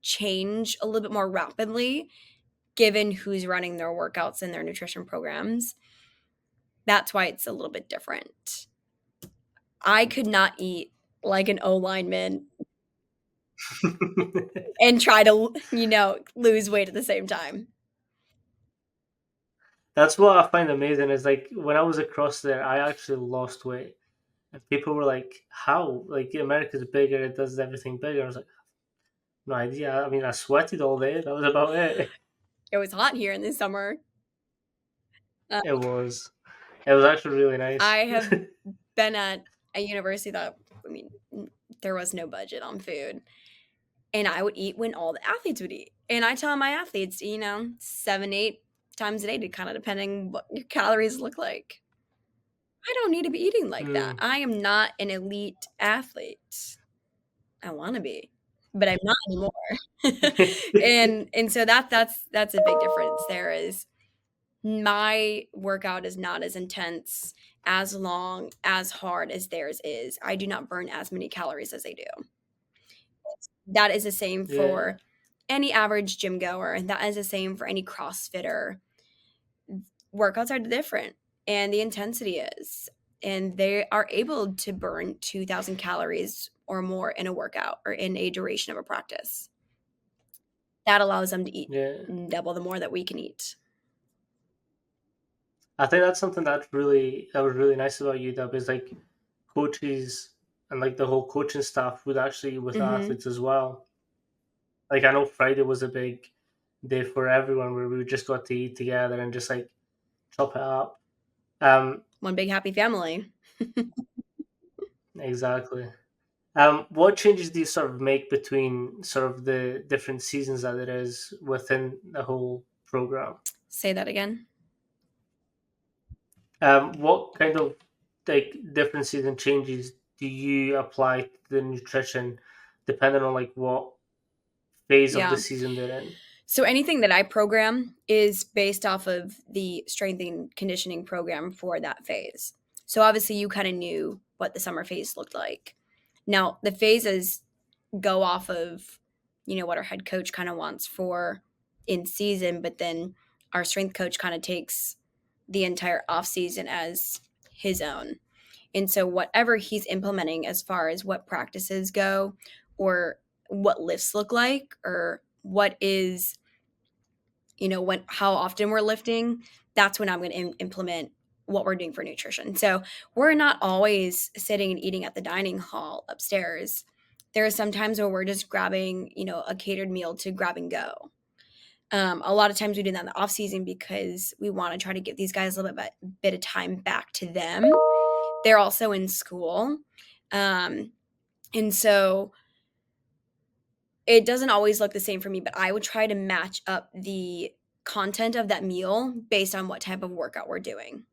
Speaker 1: change a little bit more rapidly, given who's running their workouts and their nutrition programs. That's why it's a little bit different. I could not eat like an O lineman and try to, lose weight at the same time.
Speaker 2: That's what I find amazing is like when I was across there, I actually lost weight. And people were like, "How? Like America's bigger, it does everything bigger." I was like, "No idea. I mean, I sweated all day. That was about it."
Speaker 1: It was hot here in the summer. Uh,
Speaker 2: It was. It was actually really nice.
Speaker 1: I have been at a university that, I mean, there was no budget on food. And I would eat when all the athletes would eat. And I tell my athletes, 7, 8 times a day, to kind of depending what your calories look like. I don't need to be eating like that.
Speaker 2: Mm.
Speaker 1: I am not an elite athlete. I want to be, but I'm not anymore. and so that's a big difference. There is my workout is not as intense, as long, as hard as theirs is. I do not burn as many calories as they do. That is the same
Speaker 2: Yeah,
Speaker 1: for any average gym goer, and that is the same for any CrossFitter. Workouts are different, and the intensity is, and they are able to burn 2,000 calories or more in a workout or in a duration of a practice. That allows them to eat
Speaker 2: yeah.
Speaker 1: double the more that we can eat.
Speaker 2: I think that's something that was really nice about UW is like coaches and like the whole coaching staff would actually with
Speaker 1: Mhm.
Speaker 2: athletes as well. Like I know Friday was a big day for everyone where we just got to eat together and just like chop it up. Um,
Speaker 1: One big happy family.
Speaker 2: exactly. What changes do you sort of make between sort of the different seasons that there is within the whole program?
Speaker 1: Say that again.
Speaker 2: What kind of like differences and changes do you apply to the nutrition depending on like what phase of the
Speaker 1: Yeah.
Speaker 2: season they're in?
Speaker 1: So anything that I program is based off of the strength and conditioning program for that phase. So obviously you kind of knew what the summer phase looked like. Now, the phases go off of, what our head coach kind of wants for in season, but then our strength coach kind of takes the entire off season as his own. And so whatever he's implementing as far as what practices go, or what lifts look like, or what is, when how often we're lifting, that's when I'm going to implement what we're doing for nutrition. So we're not always sitting and eating at the dining hall upstairs. There are some times where we're just grabbing, a catered meal to grab and go. A lot of times we do that in the off season because we want to try to give these guys a little bit of time back to them. They're also in school, um, and so it doesn't always look the same for me. But I would try to match up the content of that meal based on what type of workout we're doing.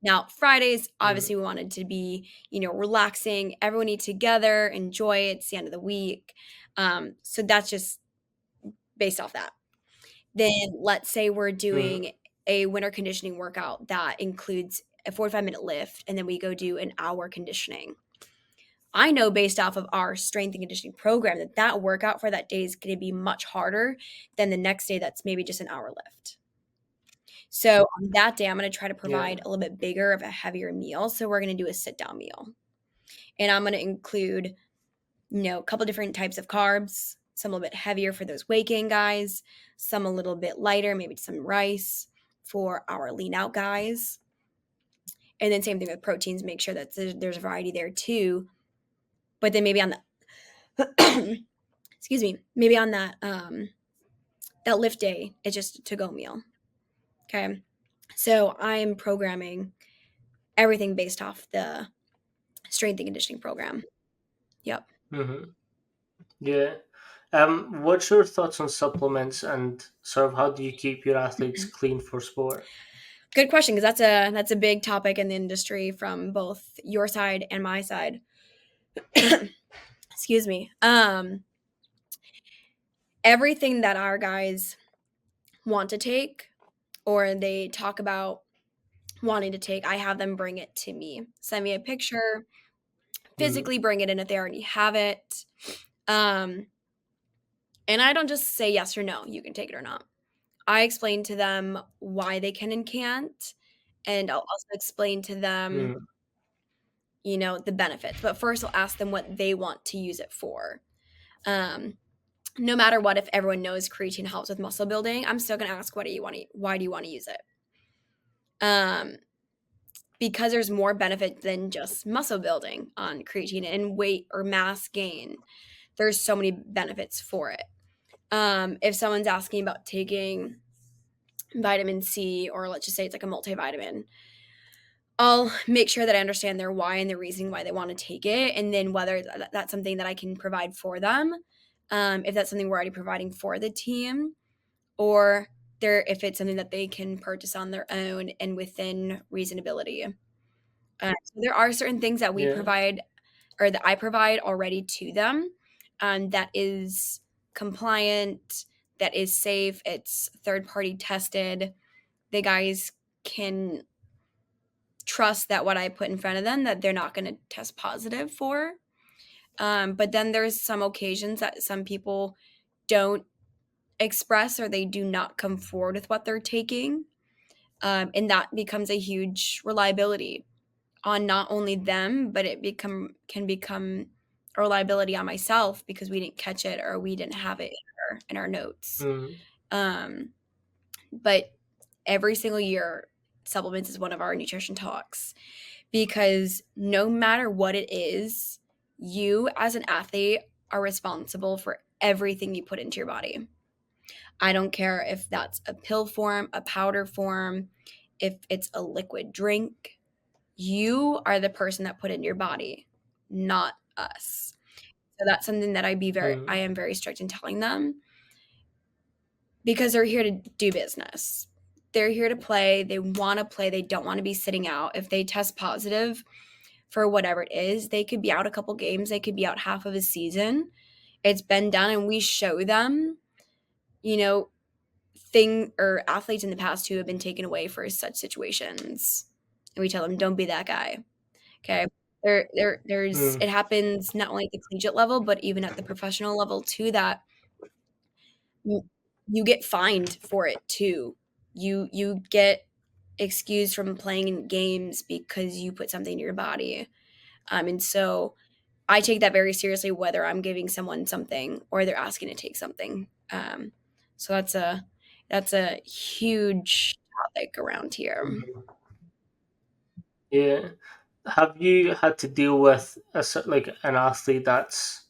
Speaker 1: Now, Fridays,
Speaker 2: Mm,
Speaker 1: obviously, we wanted to be, relaxing, everyone eat together, enjoy it, it's the end of the week. So that's just based off that. Then let's say we're
Speaker 2: mm,
Speaker 1: doing a winter conditioning workout that includes a 45-minute lift, and then we go do an hour conditioning. I know based off of our strength and conditioning program that that workout for that day is going to be much harder than the next day that's maybe just an hour lift. So on that day, I'm going to try to
Speaker 2: yeah.
Speaker 1: provide a little bit bigger of a heavier meal. So we're going to do a sit down meal. And I'm going to include, a couple different types of carbs, some a little bit heavier for those weight gain guys, some a little bit lighter, maybe some rice for our lean out guys. And then same thing with proteins, make sure that there's a variety there too. But then maybe on the excuse me, maybe on that lift day, it's just a to go meal. Okay. So I'm programming everything based off the strength and conditioning program. Yep.
Speaker 2: Hmm. Yeah. What's your thoughts on supplements and sort of how do you keep your athletes clean for sport?
Speaker 1: Good question, because that's a big topic in the industry from both your side and my side. Excuse me. Everything that our guys want to take or they talk about wanting to take, I have them bring it to me. Send me a picture,
Speaker 2: Mm,
Speaker 1: physically bring it in if they already have it. Um, and I don't just say yes or no, you can take it or not. I explain to them why they can and can't, and I'll also explain to them,
Speaker 2: mm,
Speaker 1: the benefits. But first, I'll ask them what they want to use it for. Um, no matter what, if everyone knows creatine helps with muscle building, I'm still gonna ask, why do you want to use it? Um, because there's more benefit than just muscle building on creatine and weight or mass gain. There's so many benefits for it. If someone's asking about taking vitamin C, or let's just say it's like a multivitamin, I'll make sure that I understand their why and the reason why they want to take it, and then whether that's something that I can provide for them, if that's something we're already providing for the team, or if it's something that they can purchase on their own and within reasonability. So there are certain things that we
Speaker 2: yeah.
Speaker 1: provide or that I provide already to them, that is compliant, that is safe, it's third party tested. The guys can trust that what I put in front of them that they're not going to test positive for. But then there's some occasions that some people don't express or they do not come forward with what they're taking. And that becomes a huge reliability on not only them, but it can become a reliability on myself because we didn't catch it or we didn't have it in our notes.
Speaker 2: Mm,
Speaker 1: Um, but every single year, supplements is one of our nutrition talks because no matter what it is, you as an athlete are responsible for everything you put into your body. I don't care if that's a pill form, a powder form, if it's a liquid drink. You are the person that put it in your body, not us. So that's something that I
Speaker 2: mm,
Speaker 1: am very strict in telling them because they're here to do business. They're here to play. They want to play. They don't want to be sitting out. If they test positive for whatever it is, they could be out a couple games. They could be out half of a season. It's been done, and we show them, you know, thing or athletes in the past who have been taken away for such situations, and we tell them, "Don't be that guy." Okay, there's
Speaker 2: mm,
Speaker 1: it happens not only at the collegiate level, but even at the professional level too. That you get fined for it too. You get excused from playing in games because you put something in your body. And so I take that very seriously, whether I'm giving someone something or they're asking to take something. So that's a huge topic around here.
Speaker 2: mm. Yeah. Have you had to deal with like an athlete that's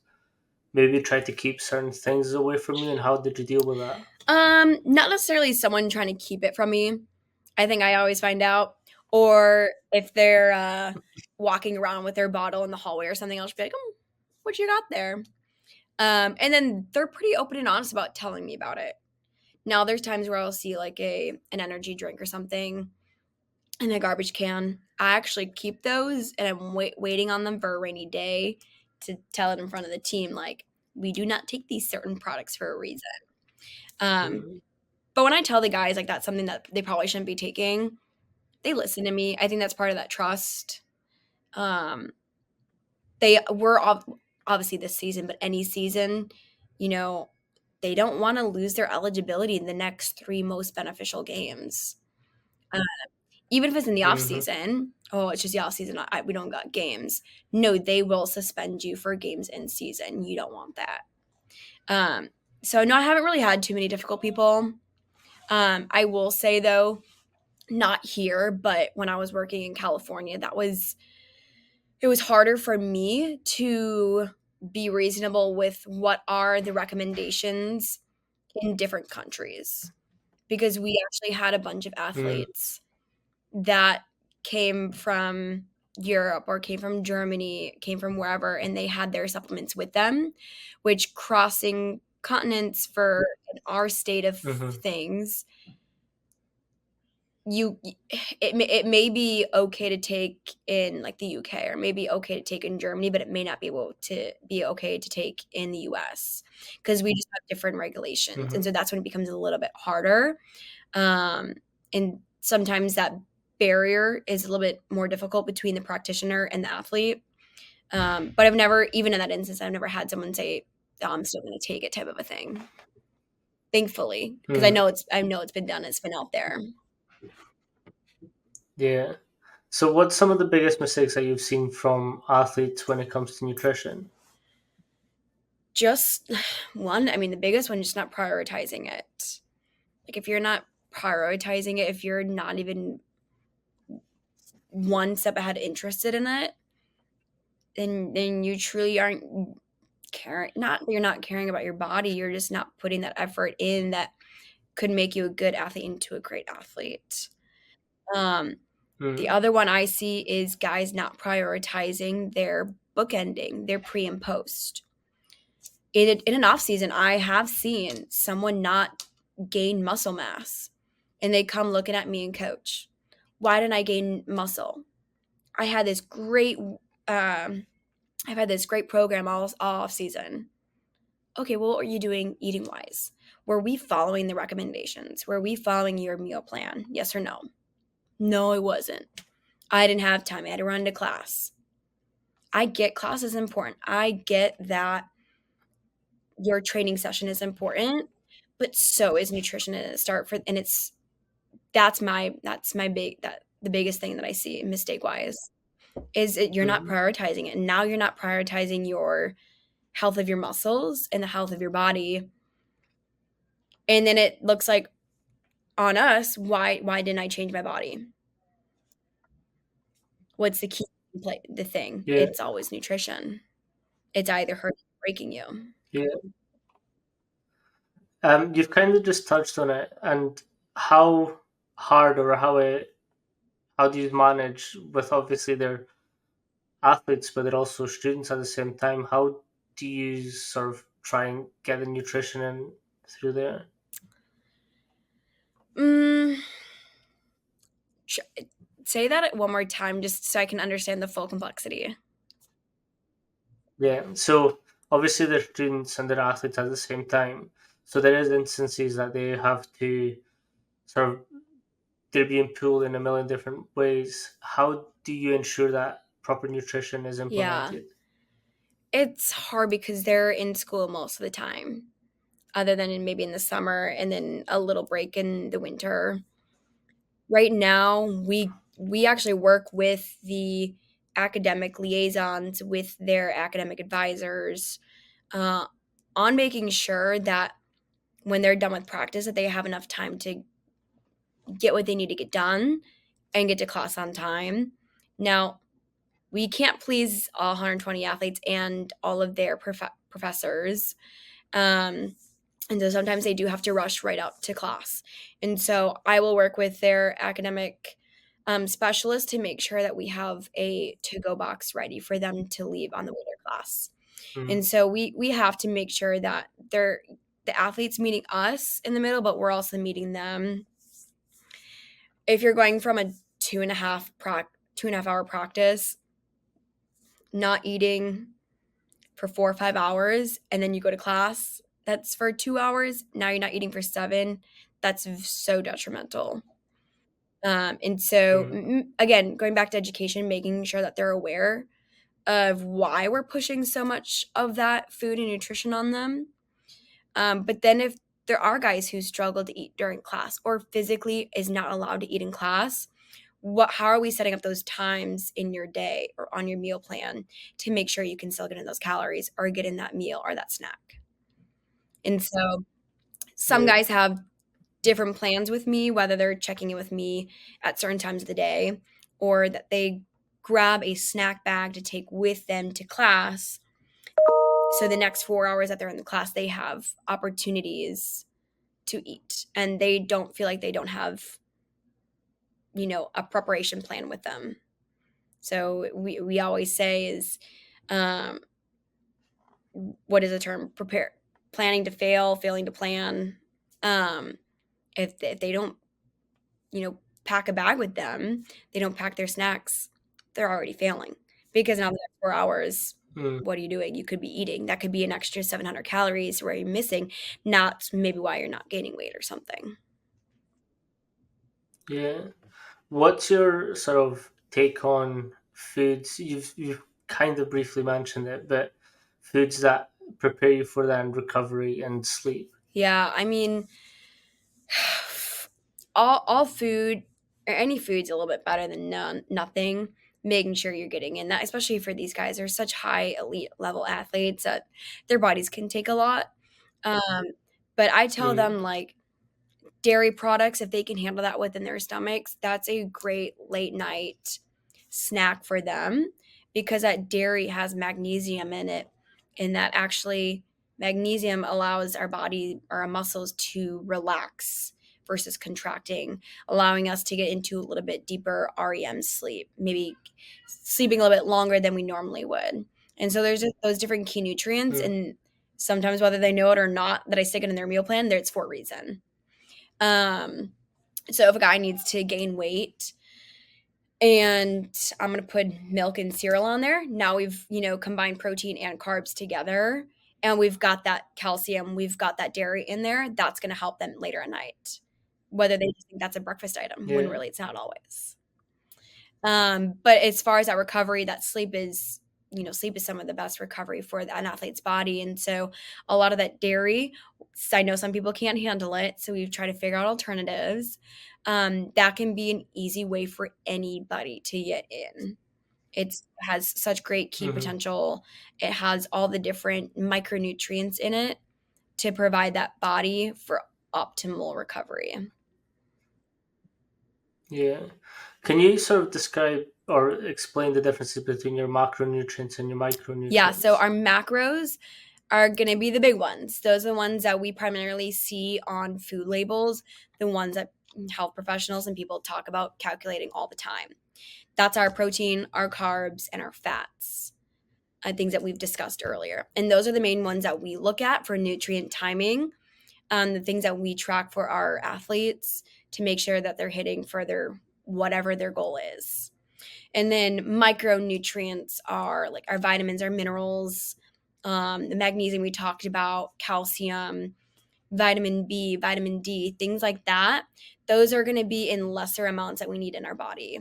Speaker 2: maybe tried to keep certain things away from you, and how did you deal with that?
Speaker 1: Not necessarily someone trying to keep it from me. I think I always find out. Or if they're walking around with their bottle in the hallway or something, I'll just be like, oh, what you got there? And then they're pretty open and honest about telling me about it. Now there's times where I'll see like an energy drink or something in a garbage can. I actually keep those, and I'm waiting on them for a rainy day to tell it in front of the team, like, we do not take these certain products for a reason. Um,
Speaker 2: Mm-hmm.
Speaker 1: but when I tell the guys like that's something that they probably shouldn't be taking, they listen to me. I think that's part of that trust. Um, they were obviously this season, but any season, you know, they don't want to lose their eligibility in the next three most beneficial games. Uh, Even if it's in the off
Speaker 2: Mm-hmm.
Speaker 1: season, oh, it's just the off season. We don't got games. No, they will suspend you for games in season. You don't want that. Um, so no, I haven't really had too many difficult people. I will say though, not here, but when I was working in California, it was harder for me to be reasonable with what are the recommendations in different countries because we actually had a bunch of athletes that came from Europe or came from Germany, came from wherever, and they had their supplements with them, which crossing continents for in our state of
Speaker 2: Mm-hmm.
Speaker 1: things, you it may be okay to take in like the UK or maybe okay to take in Germany, but it may not be able to be okay to take in the US because we just have different regulations. And
Speaker 2: Mm-hmm.
Speaker 1: so that's when it becomes a little bit harder. Um, and sometimes that barrier is a little bit more difficult between the practitioner and the athlete. But I've never, even in that instance, I've never had someone say, "Oh, I'm still going to take it," type of a thing. Thankfully, because
Speaker 2: Mm.
Speaker 1: I know it's been done. It's been out there.
Speaker 2: Yeah. So, what's some of the biggest mistakes that you've seen from athletes when it comes to nutrition?
Speaker 1: Just one, I mean, the biggest one, just not prioritizing it. Like if you're not prioritizing it, if you're not even one step ahead interested in it, then you truly aren't caring. Not that you're not caring about your body, you're just not putting that effort in that could make you a good athlete into a great athlete. Um, the
Speaker 2: Mm.
Speaker 1: other one I see is guys not prioritizing their bookending, their pre and post. In an off season, I have seen someone not gain muscle mass, and they come looking at me and coach. Why didn't I gain muscle? I had this great, I've had this great program all off season. Okay, well, what are you doing eating wise? Were we following the recommendations? Were we following your meal plan? Yes or no? No, it wasn't. I didn't have time. I had to run to class. I get class is important. I get that your training session is important, but so is nutrition and it start for and it's that's my big that the biggest thing that I see mistake wise is it, you're not
Speaker 2: Mm.
Speaker 1: prioritizing it. Now you're not prioritizing your health of your muscles and the health of your body. And then it looks like on us, why didn't I change my body? What's the key play the thing?
Speaker 2: Yeah.
Speaker 1: It's always nutrition. It's either hurting or breaking you.
Speaker 2: Yeah. You've kind of just touched on it, and how hard or how do you manage with obviously they're athletes, but they're also students at the same time. How do you sort of try and get the nutrition in through there?
Speaker 1: Mm, sh- say that one more time just so I can understand the full complexity.
Speaker 2: Yeah. So obviously they're students and they're athletes at the same time. So there is instances that they have to sort of they're being pulled in a million different ways. How do you ensure that proper nutrition is
Speaker 1: Yeah.
Speaker 2: implemented?
Speaker 1: It's hard because they're in school most of the time, other than maybe in the summer and then a little break in the winter. Right now, we actually work with the academic liaisons with their academic advisors uh, on making sure that when they're done with practice that they have enough time to get what they need to get done and get to class on time. Now, we can't please all 120 athletes and all of their professors. Um, and so sometimes they do have to rush right out to class. And so I will work with their academic specialist to make sure that we have a to go box ready for them to leave on the way to class. And
Speaker 2: Mm.
Speaker 1: so we have to make sure that the athletes meeting us in the middle, but we're also meeting them. If you're going from a 2.5 hour practice, not eating for 4 or 5 hours, and then you go to class that's for 2 hours, now you're not eating for seven, that's so detrimental. And so,
Speaker 2: Mm.
Speaker 1: again, going back to education, making sure that they're aware of why we're pushing so much of that food and nutrition on them. But then if there are guys who struggle to eat during class or physically is not allowed to eat in class, how are we setting up those times in your day or on your meal plan to make sure you can still get in those calories or get in that meal or that snack? And so some
Speaker 2: Yeah.
Speaker 1: guys have different plans with me, whether they're checking in with me at certain times of the day or that they grab a snack bag to take with them to class. So the next 4 hours that they're in the class, they have opportunities to eat and they don't feel like they don't have, a preparation plan with them. So we always say is, um, what is the term? Prepare, planning to fail, failing to plan. Um, if they don't, pack a bag with them, they don't pack their snacks, they're already failing because now the next 4 hours,
Speaker 2: Mm.
Speaker 1: what are you doing? You could be eating. That could be an extra 700 calories where you're missing, not maybe why you're not gaining weight or something.
Speaker 2: Yeah. What's your sort of take on foods? You've kind of briefly mentioned it, but foods that prepare you for that recovery and sleep.
Speaker 1: Yeah, I mean, all food or any food's a little bit better than nothing. Making sure you're getting in that, especially for these guys, they're such high elite level athletes that their bodies can take a lot. Um, but I tell
Speaker 2: Mm.
Speaker 1: them like dairy products, if they can handle that within their stomachs, that's a great late night snack for them because that dairy has magnesium in it. And that actually, magnesium allows our body or our muscles to relax versus contracting, allowing us to get into a little bit deeper REM sleep, maybe sleeping a little bit longer than we normally would. And so there's just those different key nutrients.
Speaker 2: Mm.
Speaker 1: And sometimes, whether they know it or not, that I stick it in their meal plan, there it's for a reason. Um, so if a guy needs to gain weight and I'm going to put milk and cereal on there, now we've, combined protein and carbs together and we've got that calcium, we've got that dairy in there. That's going to help them later at night, whether they just think that's a breakfast item when
Speaker 2: Yeah.
Speaker 1: really it's not always. But as far as that recovery, that sleep is some of the best recovery for an athlete's body. And so a lot of that dairy, I know some people can't handle it. So we've tried to figure out alternatives. That can be an easy way for anybody to get in. It has such great key
Speaker 2: Hmm.
Speaker 1: potential. It has all the different micronutrients in it to provide that body for optimal recovery.
Speaker 2: Yeah. Can you sort of describe or explain the differences between your macronutrients and your
Speaker 1: Yeah, so
Speaker 2: micronutrients?
Speaker 1: our macros are going to be the big ones. Those are the ones that we primarily see on food labels, the ones that health professionals and people talk about calculating all the time. That's our protein, our carbs, and our fats, things that we've discussed earlier. And those are the main ones that we look at for nutrient timing, the things that we track for our athletes to make sure that they're hitting for their whatever their goal is. And then micronutrients are like our vitamins, our minerals, the magnesium we talked about, calcium, vitamin B, vitamin D, things like that. Those are going to be in lesser amounts that we need in our body.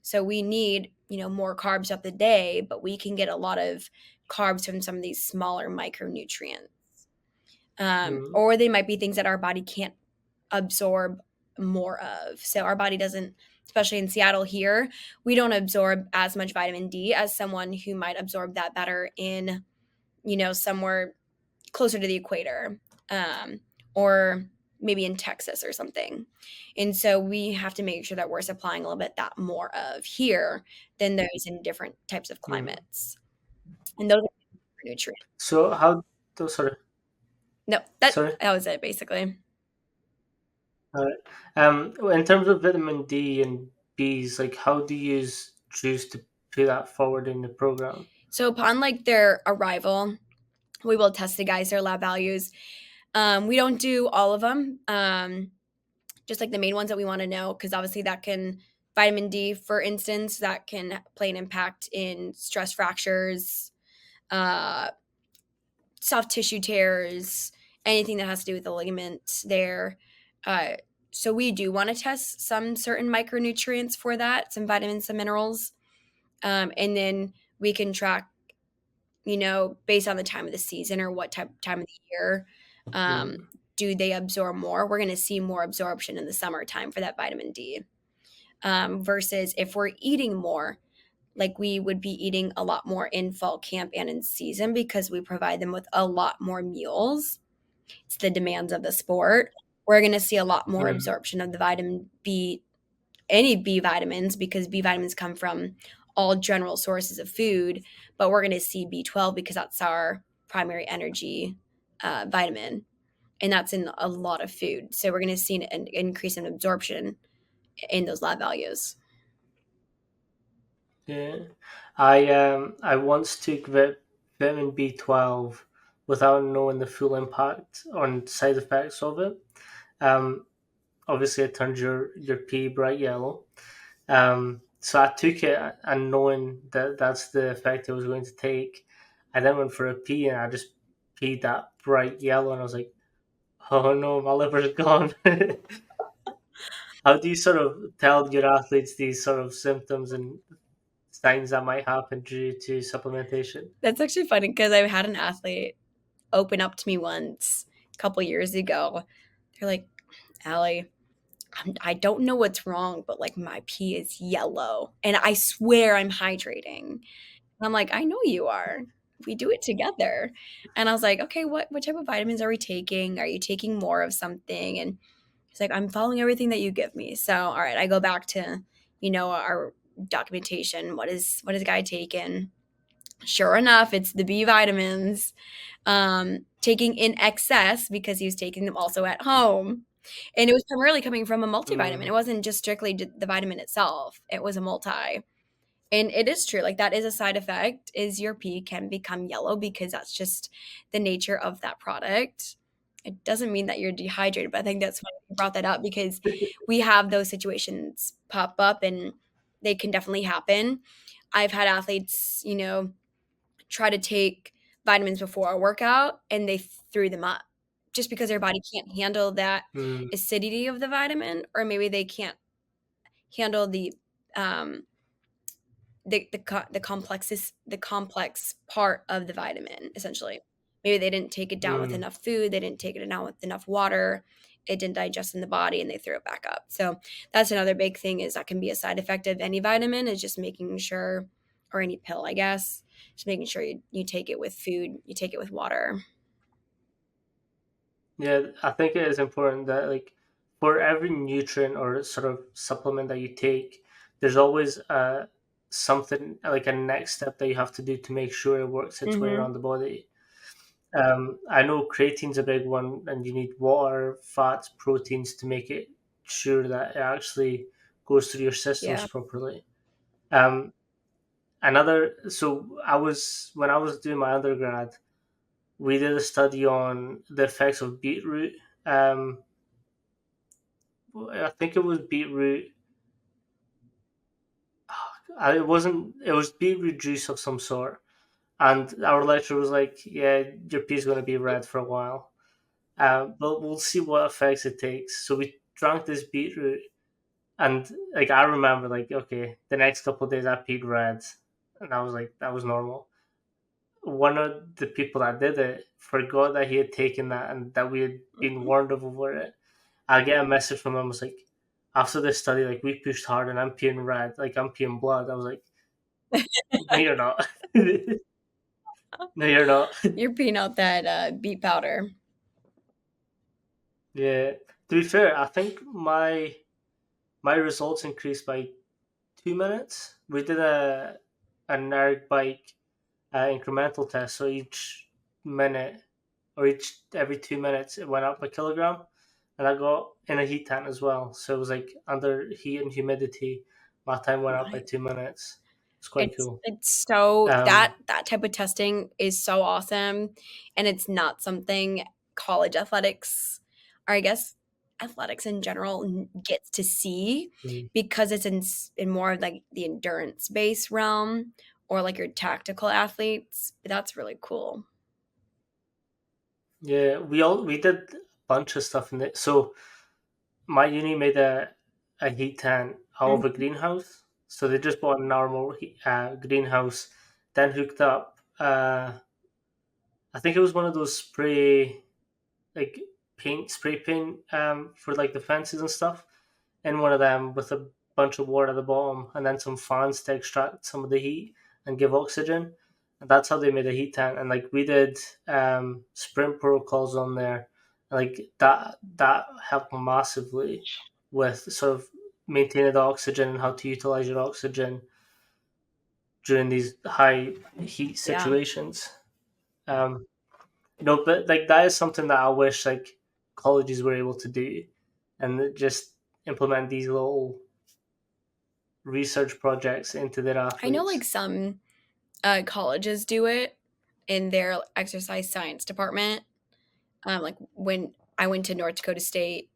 Speaker 1: So we need, more carbs throughout the day, but we can get a lot of carbs from some of these smaller micronutrients.
Speaker 2: Mm.
Speaker 1: Or they might be things that our body can't absorb more of. So our body doesn't, especially in Seattle here, we don't absorb as much vitamin D as someone who might absorb that better in, somewhere closer to the equator, or maybe in Texas or something. And so we have to make sure that we're supplying a little bit that more of here than those in different types of
Speaker 2: Mm.
Speaker 1: climates. And those are nutrients.
Speaker 2: So how those sorry
Speaker 1: No, that
Speaker 2: sorry.
Speaker 1: that was it basically.
Speaker 2: All right. In terms of vitamin D and B's, like how do you choose to put that forward in the program?
Speaker 1: So upon like their arrival, we will test the guys their lab values. We don't do all of them, just like the main ones that we want to know, because obviously that can, vitamin D, for instance, that can play an impact in stress fractures, uh, soft tissue tears, anything that has to do with the ligament there. Uh, so we do want to test some certain micronutrients for that, some vitamins, some minerals, and then we can track, based on the time of the season or what time of the year, um,
Speaker 2: Mm.
Speaker 1: do they absorb more? We're going to see more absorption in the summertime for that vitamin D, versus if we're eating more, like we would be eating a lot more in fall camp and in season because we provide them with a lot more meals. It's the demands of the sport. We're going to see a lot more
Speaker 2: Mm.
Speaker 1: absorption of the vitamin B, any B vitamins, because B vitamins come from all general sources of food, but we're going to see B12 because that's our primary energy vitamin, and that's in a lot of food. So we're going to see an increase in absorption in those lab values.
Speaker 2: Yeah, I once took vitamin B12 without knowing the full impact on side effects of it. Um, Obviously, it turns your pee bright yellow. So I took it and knowing that that's the effect it was going to take. I then went for a pee and I just peed that bright yellow and I was like, oh no, my liver's gone. How do you sort of tell your athletes these sort of symptoms and signs that might happen due to supplementation?
Speaker 1: That's actually funny because I've had an athlete open up to me once a couple years ago. They're like, "Allie, I don't know what's wrong, but like my pee is yellow and I swear I'm hydrating." And I'm like, "I know you are. We do it together." And I was like, "Okay, what type of vitamins are we taking? Are you taking more of something?" And he's like, "I'm following everything that you give me." So, all right, I go back to, our documentation. What is guy taking? Sure enough, it's the B vitamins, taking in excess because he was taking them also at home. And it was primarily coming from a multivitamin. It
Speaker 2: Mm.
Speaker 1: wasn't just strictly the vitamin itself. It was a multi. And it is true. Like that is a side effect, is your pee can become yellow because that's just the nature of that product. It doesn't mean that you're dehydrated, but I think that's why you brought that up, because we have those situations pop up and they can definitely happen. I've had athletes, try to take vitamins before a workout and they threw them up just because their body can't handle that
Speaker 2: Mm.
Speaker 1: acidity of the vitamin, or maybe they can't handle um the complex part of the vitamin, essentially. Maybe they didn't take it down with
Speaker 2: Mm.
Speaker 1: enough food, they didn't take it down with enough water, it didn't digest in the body and they threw it back up. So that's another big thing, is that can be a side effect of any vitamin, is just making sure, or any pill, I guess, just making sure you take it with food, you take it with water.
Speaker 2: Yeah, I think it is important that like for every nutrient or sort of supplement that you take, there's always something like a next step that you have to do to make sure it works its way
Speaker 1: Mhm.
Speaker 2: around the body. I know creatine's a big one, and you need water, fats, proteins to make it sure that it actually goes through your systems
Speaker 1: Yeah.
Speaker 2: properly. Um, so I was when I was doing my undergrad, we did a study on the effects of beetroot. Um, I think it was beetroot. It wasn't. It was beetroot juice of some sort. And our lecturer was like, "Yeah, your pee is going to be red for a while, but we'll see what effects it takes." So we drank this beetroot, and like I remember, like okay, the next couple of days I peed red, and I was like, that was normal. One of the people that did it forgot that he had taken that and that we had been
Speaker 1: Mhm.
Speaker 2: warned of over it. I get a message from him, was like, after this study, like we pushed hard and I'm peeing red, like I'm peeing blood. I was like, no, you're not. No, you're not.
Speaker 1: You're peeing out that, beet powder.
Speaker 2: Yeah. To be fair, I think my results increased by 2 minutes. We did an erg bike incremental test, so each minute or each every 2 minutes it went up a kilogram, and I got in a heat tent as well. So it was like under heat and humidity, my time went up by
Speaker 1: Right.
Speaker 2: 2 minutes. It's quite
Speaker 1: It's
Speaker 2: cool.
Speaker 1: it's so
Speaker 2: Um,
Speaker 1: that type of testing is so awesome, and it's not something. college athletics, or I guess athletics in general, gets to see,
Speaker 2: Mm.
Speaker 1: because it's in more of like the endurance based realm, or like your tactical athletes. That's really cool.
Speaker 2: Yeah, we did a bunch of stuff in it. So my uni made a heat tent out of a
Speaker 1: Mhm.
Speaker 2: greenhouse. So they just bought a normal greenhouse, then hooked up. I think it was one of those like spray paint for like the fences and stuff, in one of them with a bunch of water at the bottom, and then some fans to extract some of the heat and give oxygen. And that's how they made a heat tank. And like we did sprint protocols on there, like that helped massively with sort of maintaining the oxygen and how to utilize your oxygen during these high heat
Speaker 1: Yeah.
Speaker 2: situations. Um, no, but like that is something that I wish like colleges were able to do, and just implement these little research projects into their
Speaker 1: I know like
Speaker 2: athletes.
Speaker 1: some colleges do it in their exercise science department. Like when I went to North Dakota State,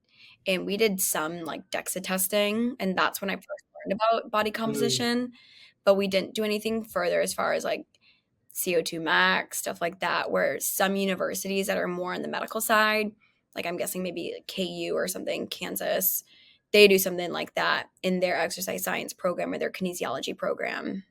Speaker 1: and we did some like DEXA testing, and that's when I first learned about body
Speaker 2: Mm,
Speaker 1: composition. But we didn't do anything further as far as like CO2 max, stuff like that, where some universities that are more on the medical side, like I'm guessing maybe like KU or something, Kansas, they do something like that in their exercise science program or their kinesiology program,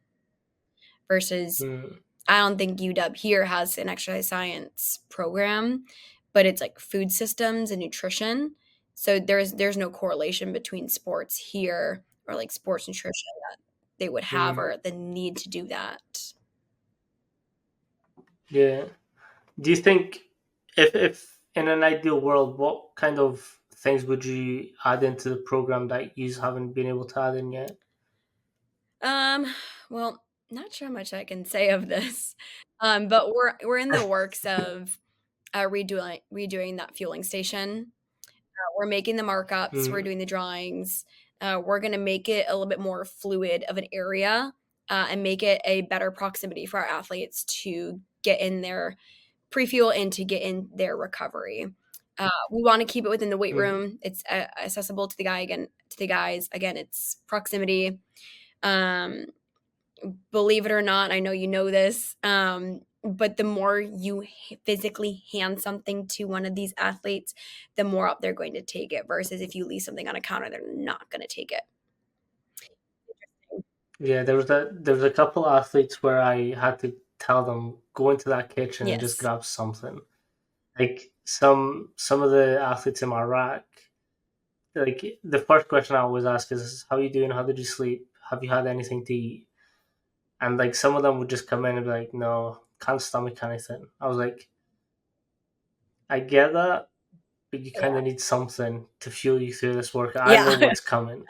Speaker 1: versus
Speaker 2: mm,
Speaker 1: I don't think UW here has an exercise science program, but it's like food systems and nutrition. So there's no correlation between sports here or like sports nutrition that they would have,
Speaker 2: mm.
Speaker 1: or the need to do that.
Speaker 2: Yeah. Do you think if in an ideal world, what kind of things would you add into the program that you haven't been able to add in yet?
Speaker 1: Um, well, not sure how much I can say of this. But we're in the works of redoing that fueling station. We're making the markups, we're
Speaker 2: Mm,
Speaker 1: doing the drawings. We're gonna make it a little bit more fluid of an area, and make it a better proximity for our athletes to get in their pre-fuel and to get in their recovery. We want to keep it within the weight
Speaker 2: mm,
Speaker 1: room. It's accessible to the guys. Again, it's proximity. Um, Believe it or not, I know you know this, but the more you physically hand something to one of these athletes, the more up they're going to take it. Versus if you leave something on a counter, they're not going to take it.
Speaker 2: yeah, there was a couple athletes where I had to tell them go into that kitchen and just
Speaker 1: Yes.
Speaker 2: grab something. Like some of the athletes in my rack, like the first question I always ask is, "How you doing? How did you sleep? Have you had anything to eat?" And like some of them would just come in and be like, "No, can't stomach anything." I was like, "I get that, but you kind
Speaker 1: Yeah.
Speaker 2: of need something to fuel you through this work. I know
Speaker 1: Yeah.
Speaker 2: what's coming,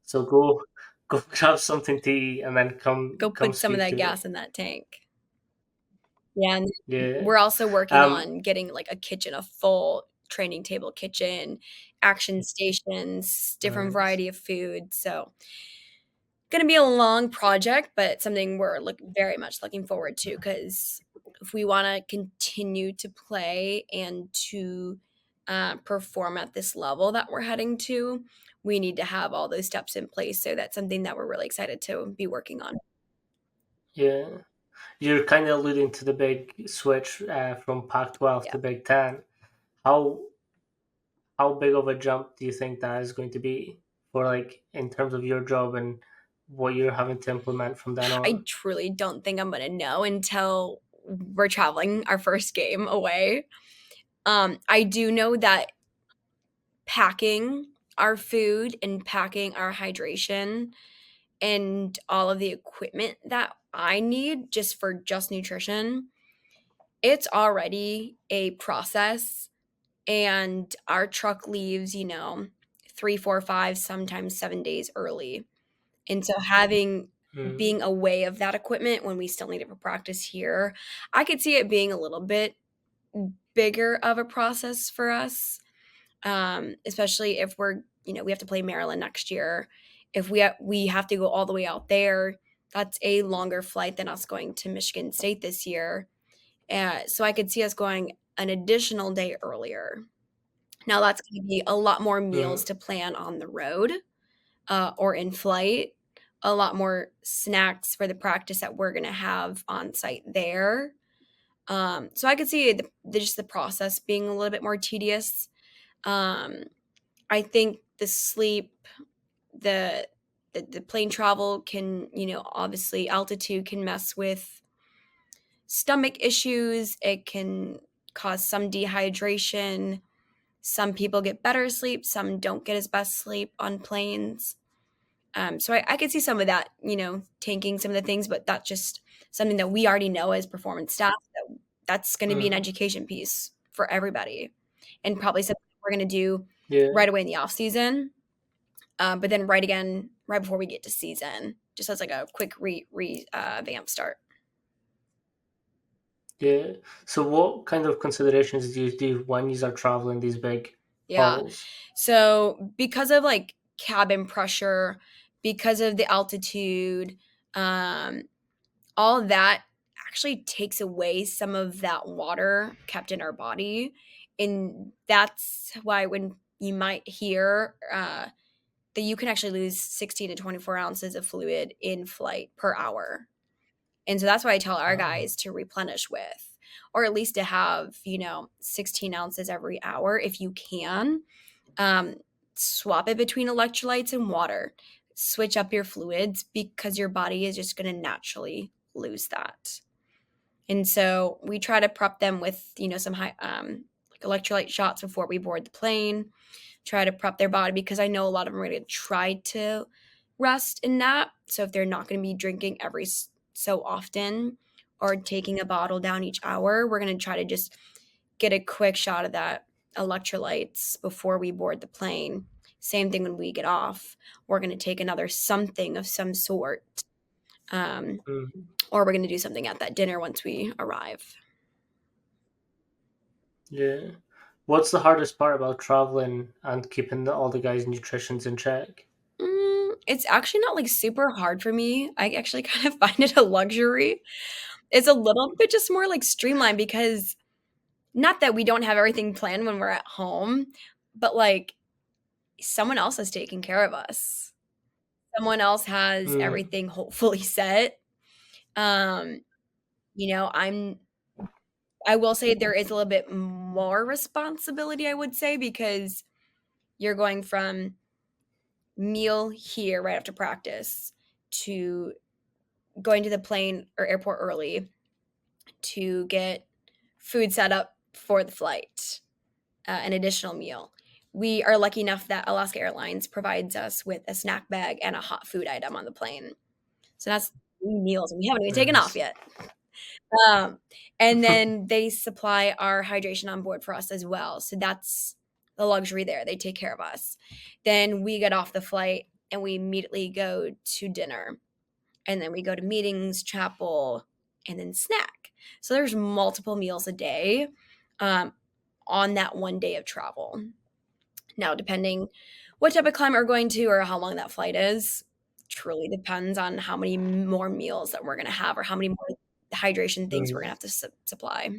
Speaker 2: so go grab something to eat and then
Speaker 1: Go
Speaker 2: come
Speaker 1: put some of
Speaker 2: speak
Speaker 1: that
Speaker 2: to me."
Speaker 1: gas in that tank. Yeah, and
Speaker 2: Yeah.
Speaker 1: we're also working
Speaker 2: Um.
Speaker 1: on getting, like, a kitchen, a full training table kitchen, action stations, different
Speaker 2: Nice.
Speaker 1: variety of food, so gonna be a long project, but something we're very much looking forward to, because if we wanna continue to play and to, perform at this level that we're heading to, we need to have all those steps in place, so that's something that we're really excited to be working on.
Speaker 2: Yeah. You're kind of alluding to the big switch from Pac-12
Speaker 1: Yeah.
Speaker 2: to Big Ten. How how big of a jump do you think that is going to be for like in terms of your job and what you're having to implement from then
Speaker 1: I
Speaker 2: on?
Speaker 1: truly don't think I'm gonna know until we're traveling our first game away. I do know that packing our food and packing our hydration and all of the equipment that I need just for just nutrition, it's already a process. And our truck leaves, 3, 4, 5, sometimes 7 days early. And so having
Speaker 2: Mm,
Speaker 1: being away of that equipment when we still need it for practice here, I could see it being a little bit bigger of a process for us, especially if we have to play Maryland next year. If we have to go all the way out there, that's a longer flight than us going to Michigan State this year. So I could see us going an additional day earlier. Now that's going to be a lot more
Speaker 2: Mm,
Speaker 1: meals to plan on the road or in flight, a lot more snacks for the practice that we're going to have on site there. So I could see just the process being a little bit more tedious. Um, I think the sleep, the, the plane travel can, obviously altitude can mess with stomach issues. It can cause some dehydration. Some people get better sleep, some don't get as best sleep on planes. So I could see some of that, tanking some of the things, but that's just something that we already know as performance staff. That's going to be an
Speaker 2: mm,
Speaker 1: education piece for everybody, and probably something we're going to do
Speaker 2: yeah,
Speaker 1: right away in the off season. But then right again, right before we get to season, just as like a quick vamp start.
Speaker 2: yeah. So, what kind of considerations do you do when you are traveling these big
Speaker 1: Yeah.
Speaker 2: hauls?
Speaker 1: So because of like cabin pressure, because of the altitude, um, all that actually takes away some of that water kept in our body. And that's why when you might hear that you can actually lose 16 to 24 ounces of fluid in flight per hour. And so that's why I tell our
Speaker 2: Ah,
Speaker 1: guys to replenish with, or at least to have, 16 ounces every hour if you can. um, Swap it between electrolytes and water. Switch up your fluids because your body is just going to naturally lose that. And so we try to prep them with, some high, like electrolyte shots before we board the plane. Try to prep their body because I know a lot of them are going to try to rest and nap. So if they're not going to be drinking every so often or taking a bottle down each hour, we're going to try to just get a quick shot of that electrolytes before we board the plane. Same thing when we get off. We're going to take another something of some sort, um,
Speaker 2: mm,
Speaker 1: or we're going to do something at that dinner once we arrive.
Speaker 2: yeah. What's the hardest part about traveling and keeping all the guys' nutritions in check?
Speaker 1: It's actually not like super hard for me. I actually kind of find it a luxury. It's a little bit just more like streamlined because not that we don't have everything planned when we're at home, but like someone else is taking care of us. Someone else has
Speaker 2: Mm,
Speaker 1: everything hopefully set. Um, I will say there is a little bit more responsibility, I would say, because you're going from meal here right after practice to going to the plane or airport early to get food set up for the flight, an additional meal. We are lucky enough that Alaska Airlines provides us with a snack bag and a hot food item on the plane. So that's 3 meals, and we haven't even taken off
Speaker 2: nice.
Speaker 1: yet. Um, and then they supply our hydration on board for us as well. So that's the luxury there. They take care of us. Then we get off the flight and we immediately go to dinner. And then we go to meetings, chapel, and then snack. So there's multiple meals a day um, on that one day of travel. Now, depending what type of climate we're going to or how long that flight is, truly depends on how many more meals that we're going to have or how many more hydration things we're going to
Speaker 2: Mm,
Speaker 1: have to supply.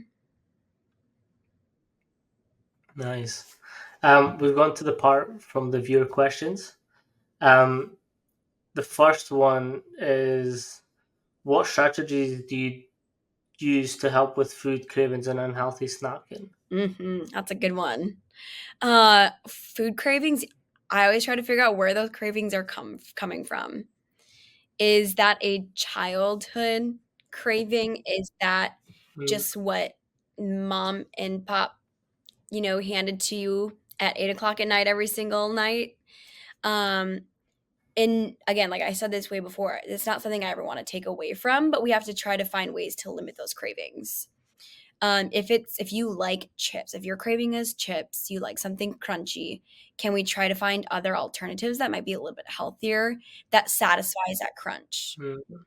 Speaker 2: nice. We've gone to the part from the viewer questions. Um, the first one is, what strategies do you use to help with food cravings and unhealthy snacking?
Speaker 1: That's a good one. Food cravings, I always try to figure out where those cravings are coming from. Is that a childhood craving? Is that
Speaker 2: Mm,
Speaker 1: just what mom and pop, handed to you at 8 o'clock at night every single night? Um, and again, like I said this way before, it's not something I ever want to take away from, but we have to try to find ways to limit those cravings. If you like chips, if your craving is chips, you like something crunchy, can we try to find other alternatives that might be a little bit healthier that satisfies that crunch?
Speaker 2: mm,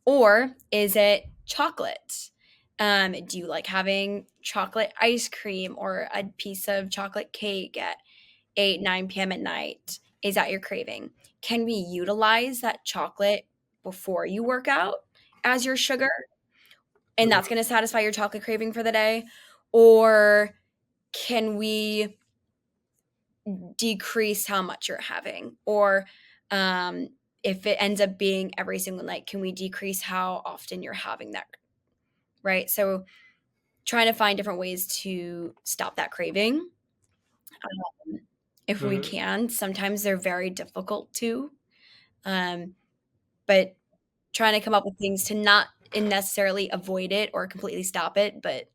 Speaker 1: Or is it chocolate? Do you like having chocolate ice cream or a piece of chocolate cake at 8, 9 p.m. at night? Is that your craving? Can we utilize that chocolate before you work out as your sugar? And
Speaker 2: mm,
Speaker 1: that's going to satisfy your chocolate craving for the day? or can we decrease how much you're having? Or if it ends up being every single night, can we decrease how often you're having that? Right. So trying to find different ways to stop that craving, if we
Speaker 2: Mm,
Speaker 1: can. Sometimes they're very difficult to, um, but trying to come up with things to not necessarily avoid it or completely stop it, but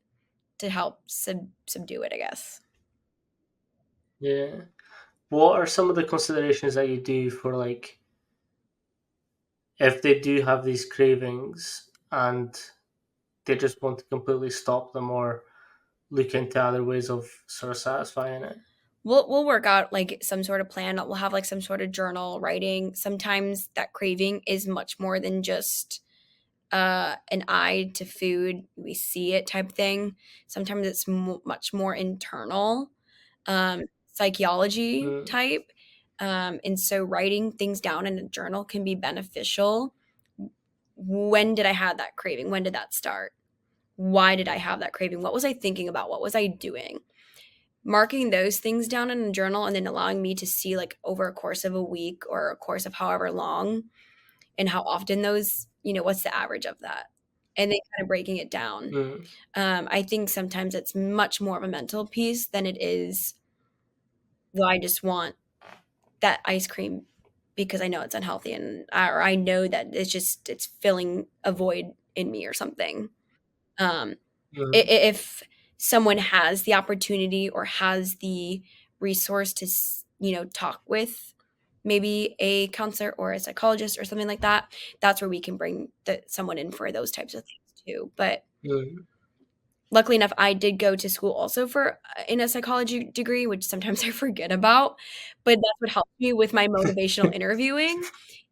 Speaker 1: to help subdue it, I guess.
Speaker 2: yeah. What are some of the considerations that you do for like if they do have these cravings and they just want to completely stop them or look into other ways of sort of satisfying it?
Speaker 1: We'll work out like some sort of plan. We'll have like some sort of journal writing. Sometimes that craving is much more than just an eye to food, we see it type thing. Sometimes it's much more internal, psychology
Speaker 2: Mm,
Speaker 1: type. And so writing things down in a journal can be beneficial. When did I have that craving? When did that start? Why did I have that craving? What was I thinking about? What was I doing? Marking those things down in a journal and then allowing me to see like over a course of a week or a course of however long and how often those, what's the average of that? And then kind of breaking it down.
Speaker 2: mm,
Speaker 1: I think sometimes it's much more of a mental piece than it is, well, I just want that ice cream because I know it's unhealthy and or I know that it's filling a void in me or something. Um,
Speaker 2: mm,
Speaker 1: if someone has the opportunity or has the resource to talk with maybe a counselor or a psychologist or something like that, that's where we can bring someone in for those types of things too. But
Speaker 2: mm,
Speaker 1: luckily enough, I did go to school also for in a psychology degree, which sometimes I forget about, but that's what helped me with my motivational interviewing.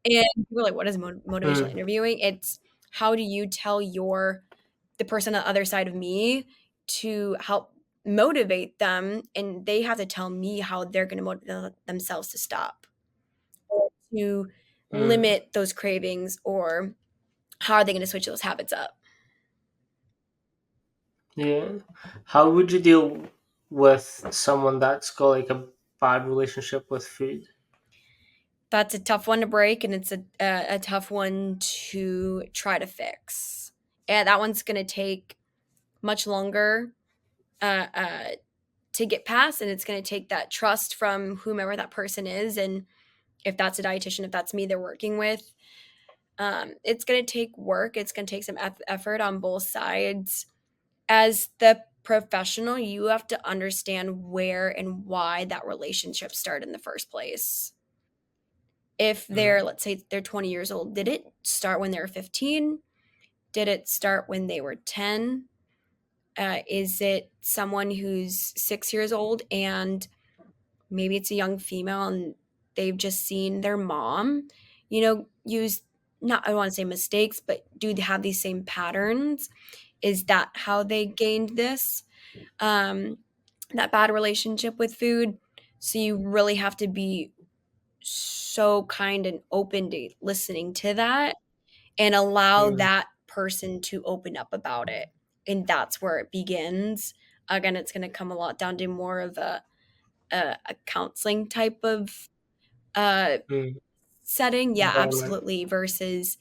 Speaker 1: And people are like, "What is motivational
Speaker 2: mm,
Speaker 1: interviewing?" It's how do you tell the person on the other side of me to help motivate them, and they have to tell me how they're going to motivate themselves to stop or to
Speaker 2: mm.
Speaker 1: limit those cravings, or how are they going to switch those habits up.
Speaker 2: Yeah. How would you deal with someone that's got like a bad relationship with food?
Speaker 1: That's a tough one to break, and it's a tough one to try to fix. And that one's going to take much longer uh, uh, to get past, and it's going to take that trust from whomever that person is, and if that's a dietitian, if that's me they're working with, it's going to take work. It's going to take some effort on both sides. As the professional, you have to understand where and why that relationship started in the first place. If they're,
Speaker 2: Mm,
Speaker 1: let's say they're 20 years old, did it start when they were 15? Did it start when they were 10? Is it someone who's 6 years old and maybe it's a young female and they've just seen their mom, use, not, I don't want to say mistakes, but do they have these same patterns? Is that how they gained this? Um, that bad relationship with food. So you really have to be so kind and open to listening to that and allow
Speaker 2: mm,
Speaker 1: that person to open up about it. And that's where it begins. Again, it's going to come a lot down to more of a counseling type of uh,
Speaker 2: mm.
Speaker 1: setting. Yeah,
Speaker 2: Environment.
Speaker 1: absolutely. Versus,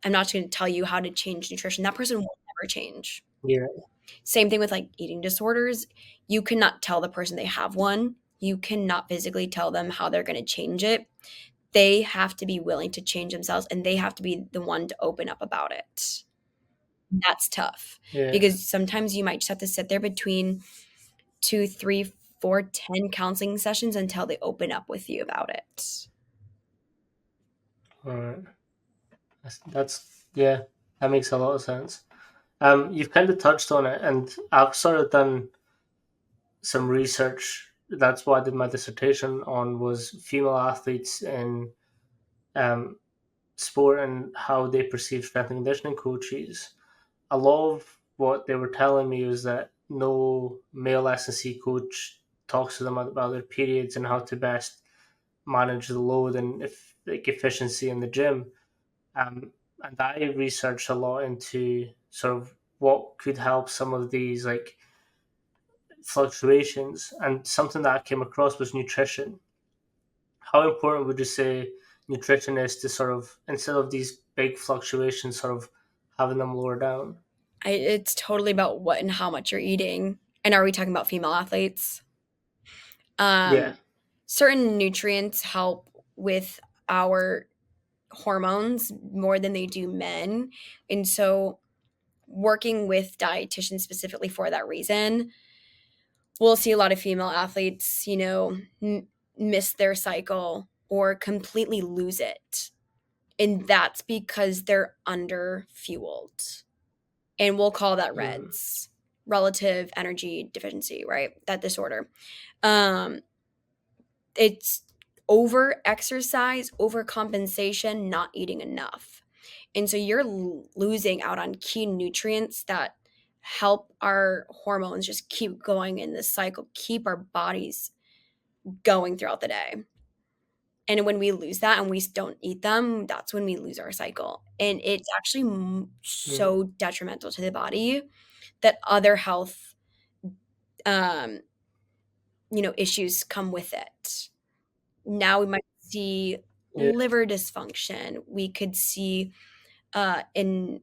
Speaker 1: I'm not going to tell you how to change nutrition. That person will never change.
Speaker 2: Yeah.
Speaker 1: Same thing with like eating disorders. You cannot tell the person they have one. You cannot physically tell them how they're going to change it. They have to be willing to change themselves and they have to be the one to open up about it. That's tough
Speaker 2: Yeah.
Speaker 1: because sometimes you might just have to sit there between two, three, four, 10 counseling sessions until they open up with you about it.
Speaker 2: All right. That's yeah. That makes a lot of sense. You've kind of touched on it, and I've sort of done some research. That's what I did my dissertation on was female athletes in um, sport and how they perceive strength and conditioning coaches. A lot of what they were telling me was that no male S&C coach talks to them about their periods and how to best manage the load and if like efficiency in the gym. And I researched a lot into sort of what could help some of these like fluctuations, and something that I came across was nutrition. How important would you say nutrition is to sort of, instead of these big fluctuations, sort of having them lower down?
Speaker 1: It's totally about what and how much you're eating. And are we talking about female athletes?
Speaker 2: Yeah.
Speaker 1: Um, Certain nutrients help with our hormones more than they do men. And so, working with dietitians specifically for that reason, we'll see a lot of female athletes, miss their cycle or completely lose it. And that's because they're under fueled. And we'll call that
Speaker 2: Mm,
Speaker 1: REDS, relative energy deficiency, right? That disorder. Um, it's over exercise, overcompensation, not eating enough. And so you're losing out on key nutrients that help our hormones just keep going in this cycle, keep our bodies going throughout the day. And when we lose that and we don't eat them, that's when we lose our cycle. And it's actually
Speaker 2: mm,
Speaker 1: so detrimental to the body that other health um, issues come with it. Now we might see
Speaker 2: yeah.
Speaker 1: liver dysfunction. We could see in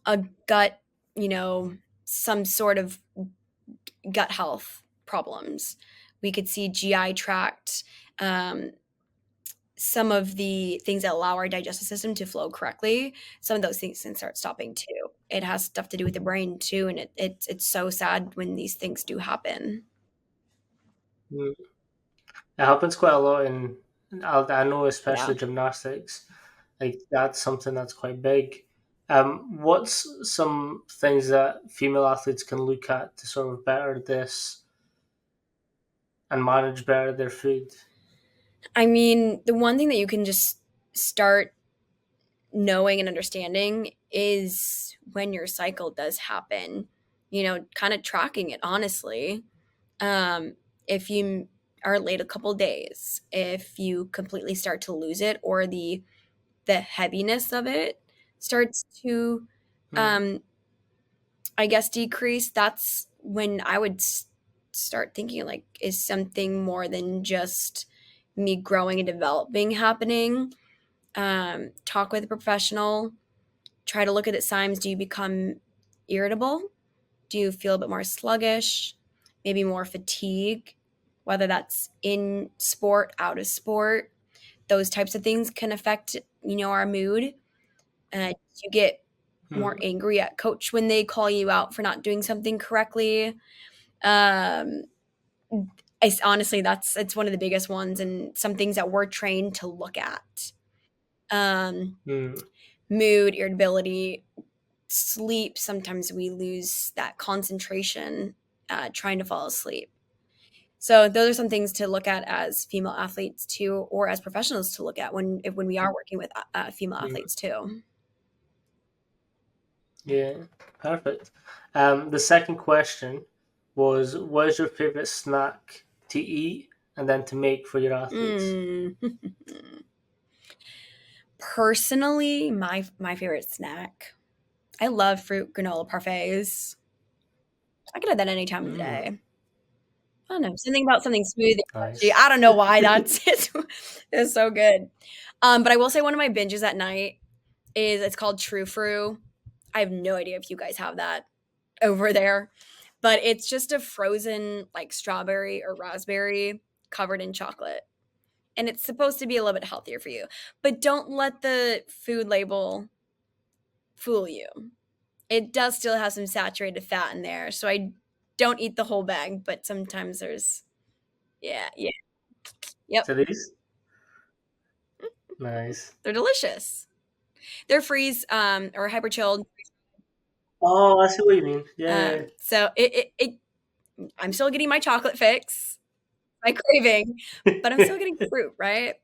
Speaker 1: a gut, you know, some sort of gut health problems. We could see GI tract, um, some of the things that allow our digestive system to flow correctly. Some of those things can start stopping too. It has stuff to do with the brain too, and it's so sad when these things do happen.
Speaker 2: Mm. It happens quite a lot I know,
Speaker 1: Yeah.
Speaker 2: especially gymnastics. Like that's something that's quite big. What's some things that female athletes can look at to sort of better this and manage better their food?
Speaker 1: I mean, the one thing that you can just start knowing and understanding is when your cycle does happen, kind of tracking it honestly. Um, if you are late a couple days, if you completely start to lose it or the heaviness of it starts to
Speaker 2: Mm,
Speaker 1: um I guess decrease, that's when I would start thinking like, is something more than just me growing and developing happening? Talk with a professional, try to look at the signs. Do you become irritable? Do you feel a bit more sluggish? Maybe more fatigue, whether that's in sport, out of sport. Those types of things can affect, our mood. You get more
Speaker 2: mm,
Speaker 1: angry at coach when they call you out for not doing something correctly. Um, honestly, it's one of the biggest ones, and some things that we're trained to look at. Um,
Speaker 2: mm.
Speaker 1: Mood, irritability, sleep. Sometimes we lose that concentration trying to fall asleep. So those are some things to look at as female athletes too, or as professionals to look at when we are working with female
Speaker 2: Mm.
Speaker 1: athletes too.
Speaker 2: Yeah, perfect. The second question was, what is your favorite snack to eat and then to make for your athletes?
Speaker 1: Mm. Personally, my favorite snack. I love fruit granola parfaits. I could have that any time of the
Speaker 2: Mm,
Speaker 1: day. I don't know, something about something smooth and crunchy.
Speaker 2: nice.
Speaker 1: I don't know why that's it's so good. But I will say one of my binges at night is it's called True Fru. I have no idea if you guys have that over there, but it's just a frozen like strawberry or raspberry covered in chocolate. And it's supposed to be a little bit healthier for you. But don't let the food label fool you. It does still have some saturated fat in there. So I don't eat the whole bag, but sometimes there's yeah, yeah. Yep.
Speaker 2: So these? Nice.
Speaker 1: They're delicious. They're freeze or hyper chilled.
Speaker 2: Oh, I see what you mean. Yeah.
Speaker 1: So I'm still getting my chocolate fix, my craving, but I'm still getting fruit, right?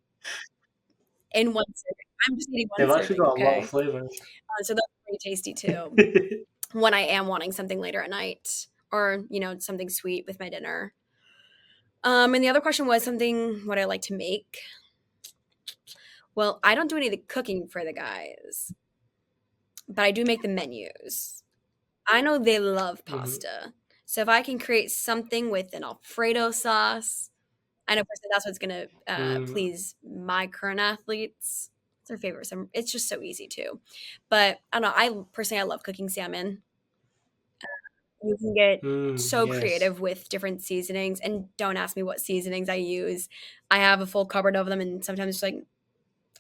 Speaker 1: In one serving. I'm just eating one
Speaker 2: They've actually
Speaker 1: serving,
Speaker 2: got a lot of
Speaker 1: okay?
Speaker 2: flavors.
Speaker 1: So that's pretty tasty too. When I am wanting something later at night or, something sweet with my dinner. And the other question was something what I like to make. Well, I don't do any of the cooking for the guys, but I do make the menus. I know they love
Speaker 2: Mhm.
Speaker 1: pasta. So if I can create something with an Alfredo sauce, I know personally that's what's gonna
Speaker 2: Mm,
Speaker 1: please my current athletes. It's their favorite. So it's just so easy too. But I don't know. I personally I love cooking salmon. You can get so
Speaker 2: yes.
Speaker 1: creative with different seasonings, and don't ask me what seasonings I use. I have a full cupboard of them, and sometimes it's like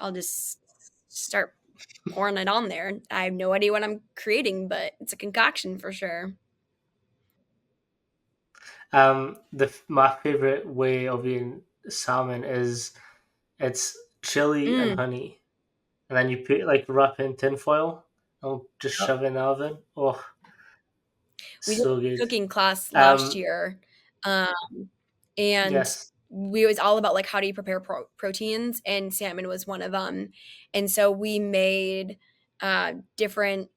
Speaker 1: I'll just start pouring it on there. I have no idea what I'm creating, but it's a concoction for sure.
Speaker 2: My favorite way of eating salmon is it's chili and
Speaker 1: Mm.
Speaker 2: honey, and then you put like wrap it in tin foil and just
Speaker 1: Oh.
Speaker 2: shove it in the oven. Oh,
Speaker 1: We did a
Speaker 2: so good.
Speaker 1: cooking class last
Speaker 2: Um,
Speaker 1: year, um, and
Speaker 2: yes.
Speaker 1: we it was all about, like, how do you prepare proteins, and salmon was one of them. And so we made, different,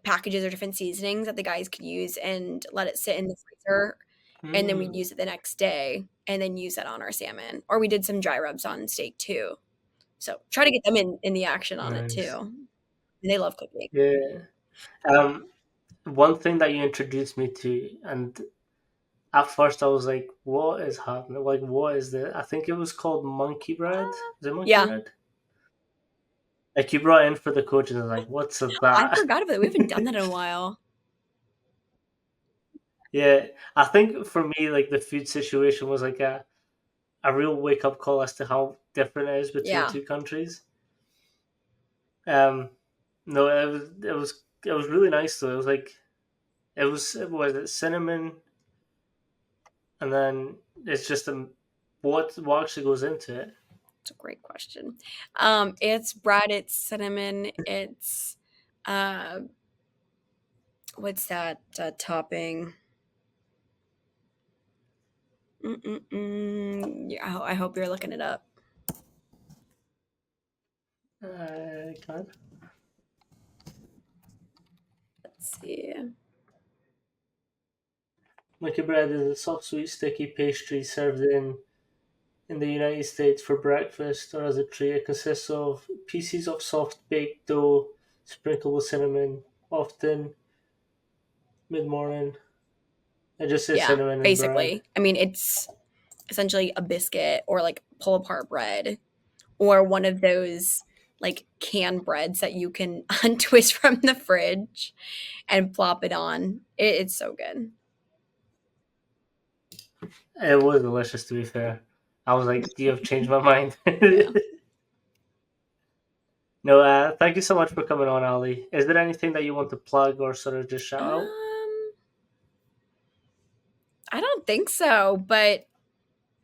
Speaker 1: packages or different seasonings that the guys could use and let it sit in the freezer, and then we'd
Speaker 2: Mm,
Speaker 1: use it the next day and then use that on our salmon, or we did some dry rubs on steak too. So, try to get them in the action on it
Speaker 2: nice.
Speaker 1: too. They love cooking.
Speaker 2: Yeah. Um, One thing that you introduced me to, and at first I was like, "What is happening? Like, what is this?" I think it was called monkey bread. Is it monkey
Speaker 1: Yeah.
Speaker 2: bread? Like you brought in for the coach, and I was like, "What's
Speaker 1: I
Speaker 2: that?"
Speaker 1: forgot about it. We haven't done that in a while.
Speaker 2: Yeah, I think for me, like the food situation was like a real wake up call as to how different it is between
Speaker 1: Yeah.
Speaker 2: two countries. Um, no, it was really nice though. It was like it was it cinnamon, and then it's just what actually goes into it.
Speaker 1: It's a great question. It's bread, it's cinnamon, it's, uh, what's that, topping? Yeah, I hope you're looking it up.
Speaker 2: Kind
Speaker 1: Let's see.
Speaker 2: monkey bread is a soft, sweet, sticky pastry served in the United States for breakfast or as a treat. It consists of pieces of soft baked dough sprinkled with cinnamon, often mid morning. It just says
Speaker 1: Yeah,
Speaker 2: cinnamon and bread.
Speaker 1: basically. I mean, it's essentially a biscuit or, like, pull apart bread or one of those, like, canned breads that you can untwist from the fridge and plop it on. It's so good.
Speaker 2: It was delicious, to be fair. I was like, you have changed my mind.
Speaker 1: Yeah.
Speaker 2: No, thank you so much for coming on, Ali. Is there anything that you want to plug or sort of just shout out?
Speaker 1: Um, I don't think so, but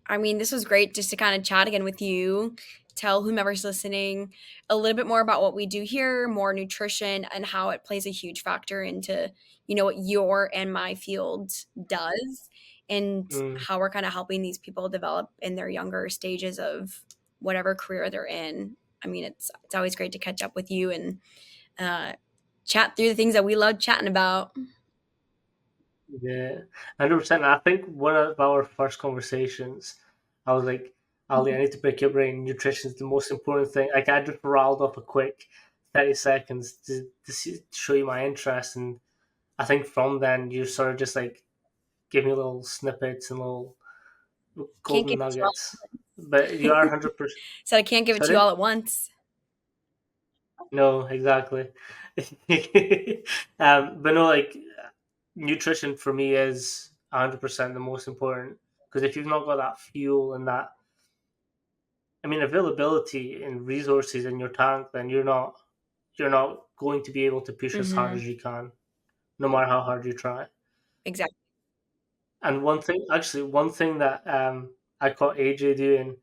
Speaker 1: I mean, this was great just to kind of chat again with you, tell whomever's listening a little bit more about what we do here, more nutrition, and how it plays a huge factor into, what your and my field does, and
Speaker 2: Mm,
Speaker 1: how we're kind of helping these people develop in their younger stages of whatever career they're in. I mean, it's always great to catch up with you and uh, chat through the things that we love chatting about.
Speaker 2: yeah, 100%. I think one of our first conversations, I was like, Ali, I need to pick your brain. Nutrition is the most important thing. Like, I just rattled off a quick 30 seconds to show you my interest. And I think from then, you sort of just like give me little snippets and little
Speaker 1: Can't
Speaker 2: golden
Speaker 1: give it to you all.
Speaker 2: nuggets. But you are 100%.
Speaker 1: Said I can't give it to you
Speaker 2: Sorry?
Speaker 1: all at once.
Speaker 2: No, exactly. But no, like nutrition for me is 100% the most important because if you've not got that fuel and that, I mean, availability and resources in your tank, then you're not going to be able to push as hard
Speaker 1: Hmm.
Speaker 2: as you can, no matter how hard you try.
Speaker 1: Exactly.
Speaker 2: And one thing that I caught AJ doing,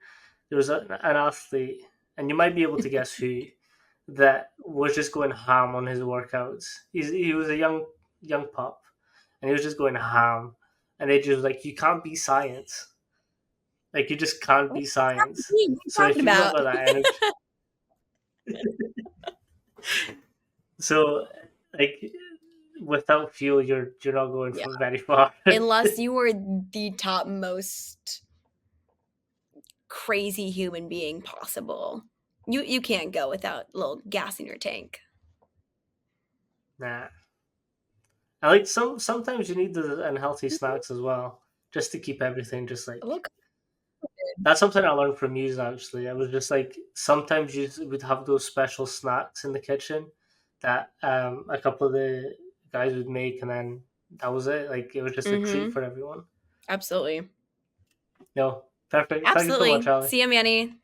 Speaker 2: there was an athlete, and you might be able to guess who, that was just going ham on his workouts. He was a young pup, and he was just going ham. And AJ was like, "You can't be science. Like you just can't
Speaker 1: What
Speaker 2: be science.
Speaker 1: are you
Speaker 2: So
Speaker 1: talking
Speaker 2: if you've not
Speaker 1: about?
Speaker 2: got that energy, so like without fuel, you're not going
Speaker 1: Yeah.
Speaker 2: from very far."
Speaker 1: Unless you were the top most crazy human being possible. You can't go without a little gas in your tank.
Speaker 2: Nah. And like sometimes you need the unhealthy snacks as well, just to keep everything just like.
Speaker 1: Look.
Speaker 2: That's something I learned from you actually. I was just like sometimes you would have those special snacks in the kitchen that a couple of the guys would make, and then that was it. Like it was just a treat
Speaker 1: Mhm.
Speaker 2: for everyone.
Speaker 1: Absolutely.
Speaker 2: No, perfect. Thank you so much,
Speaker 1: Absolutely.
Speaker 2: Ali.
Speaker 1: See you, Manny.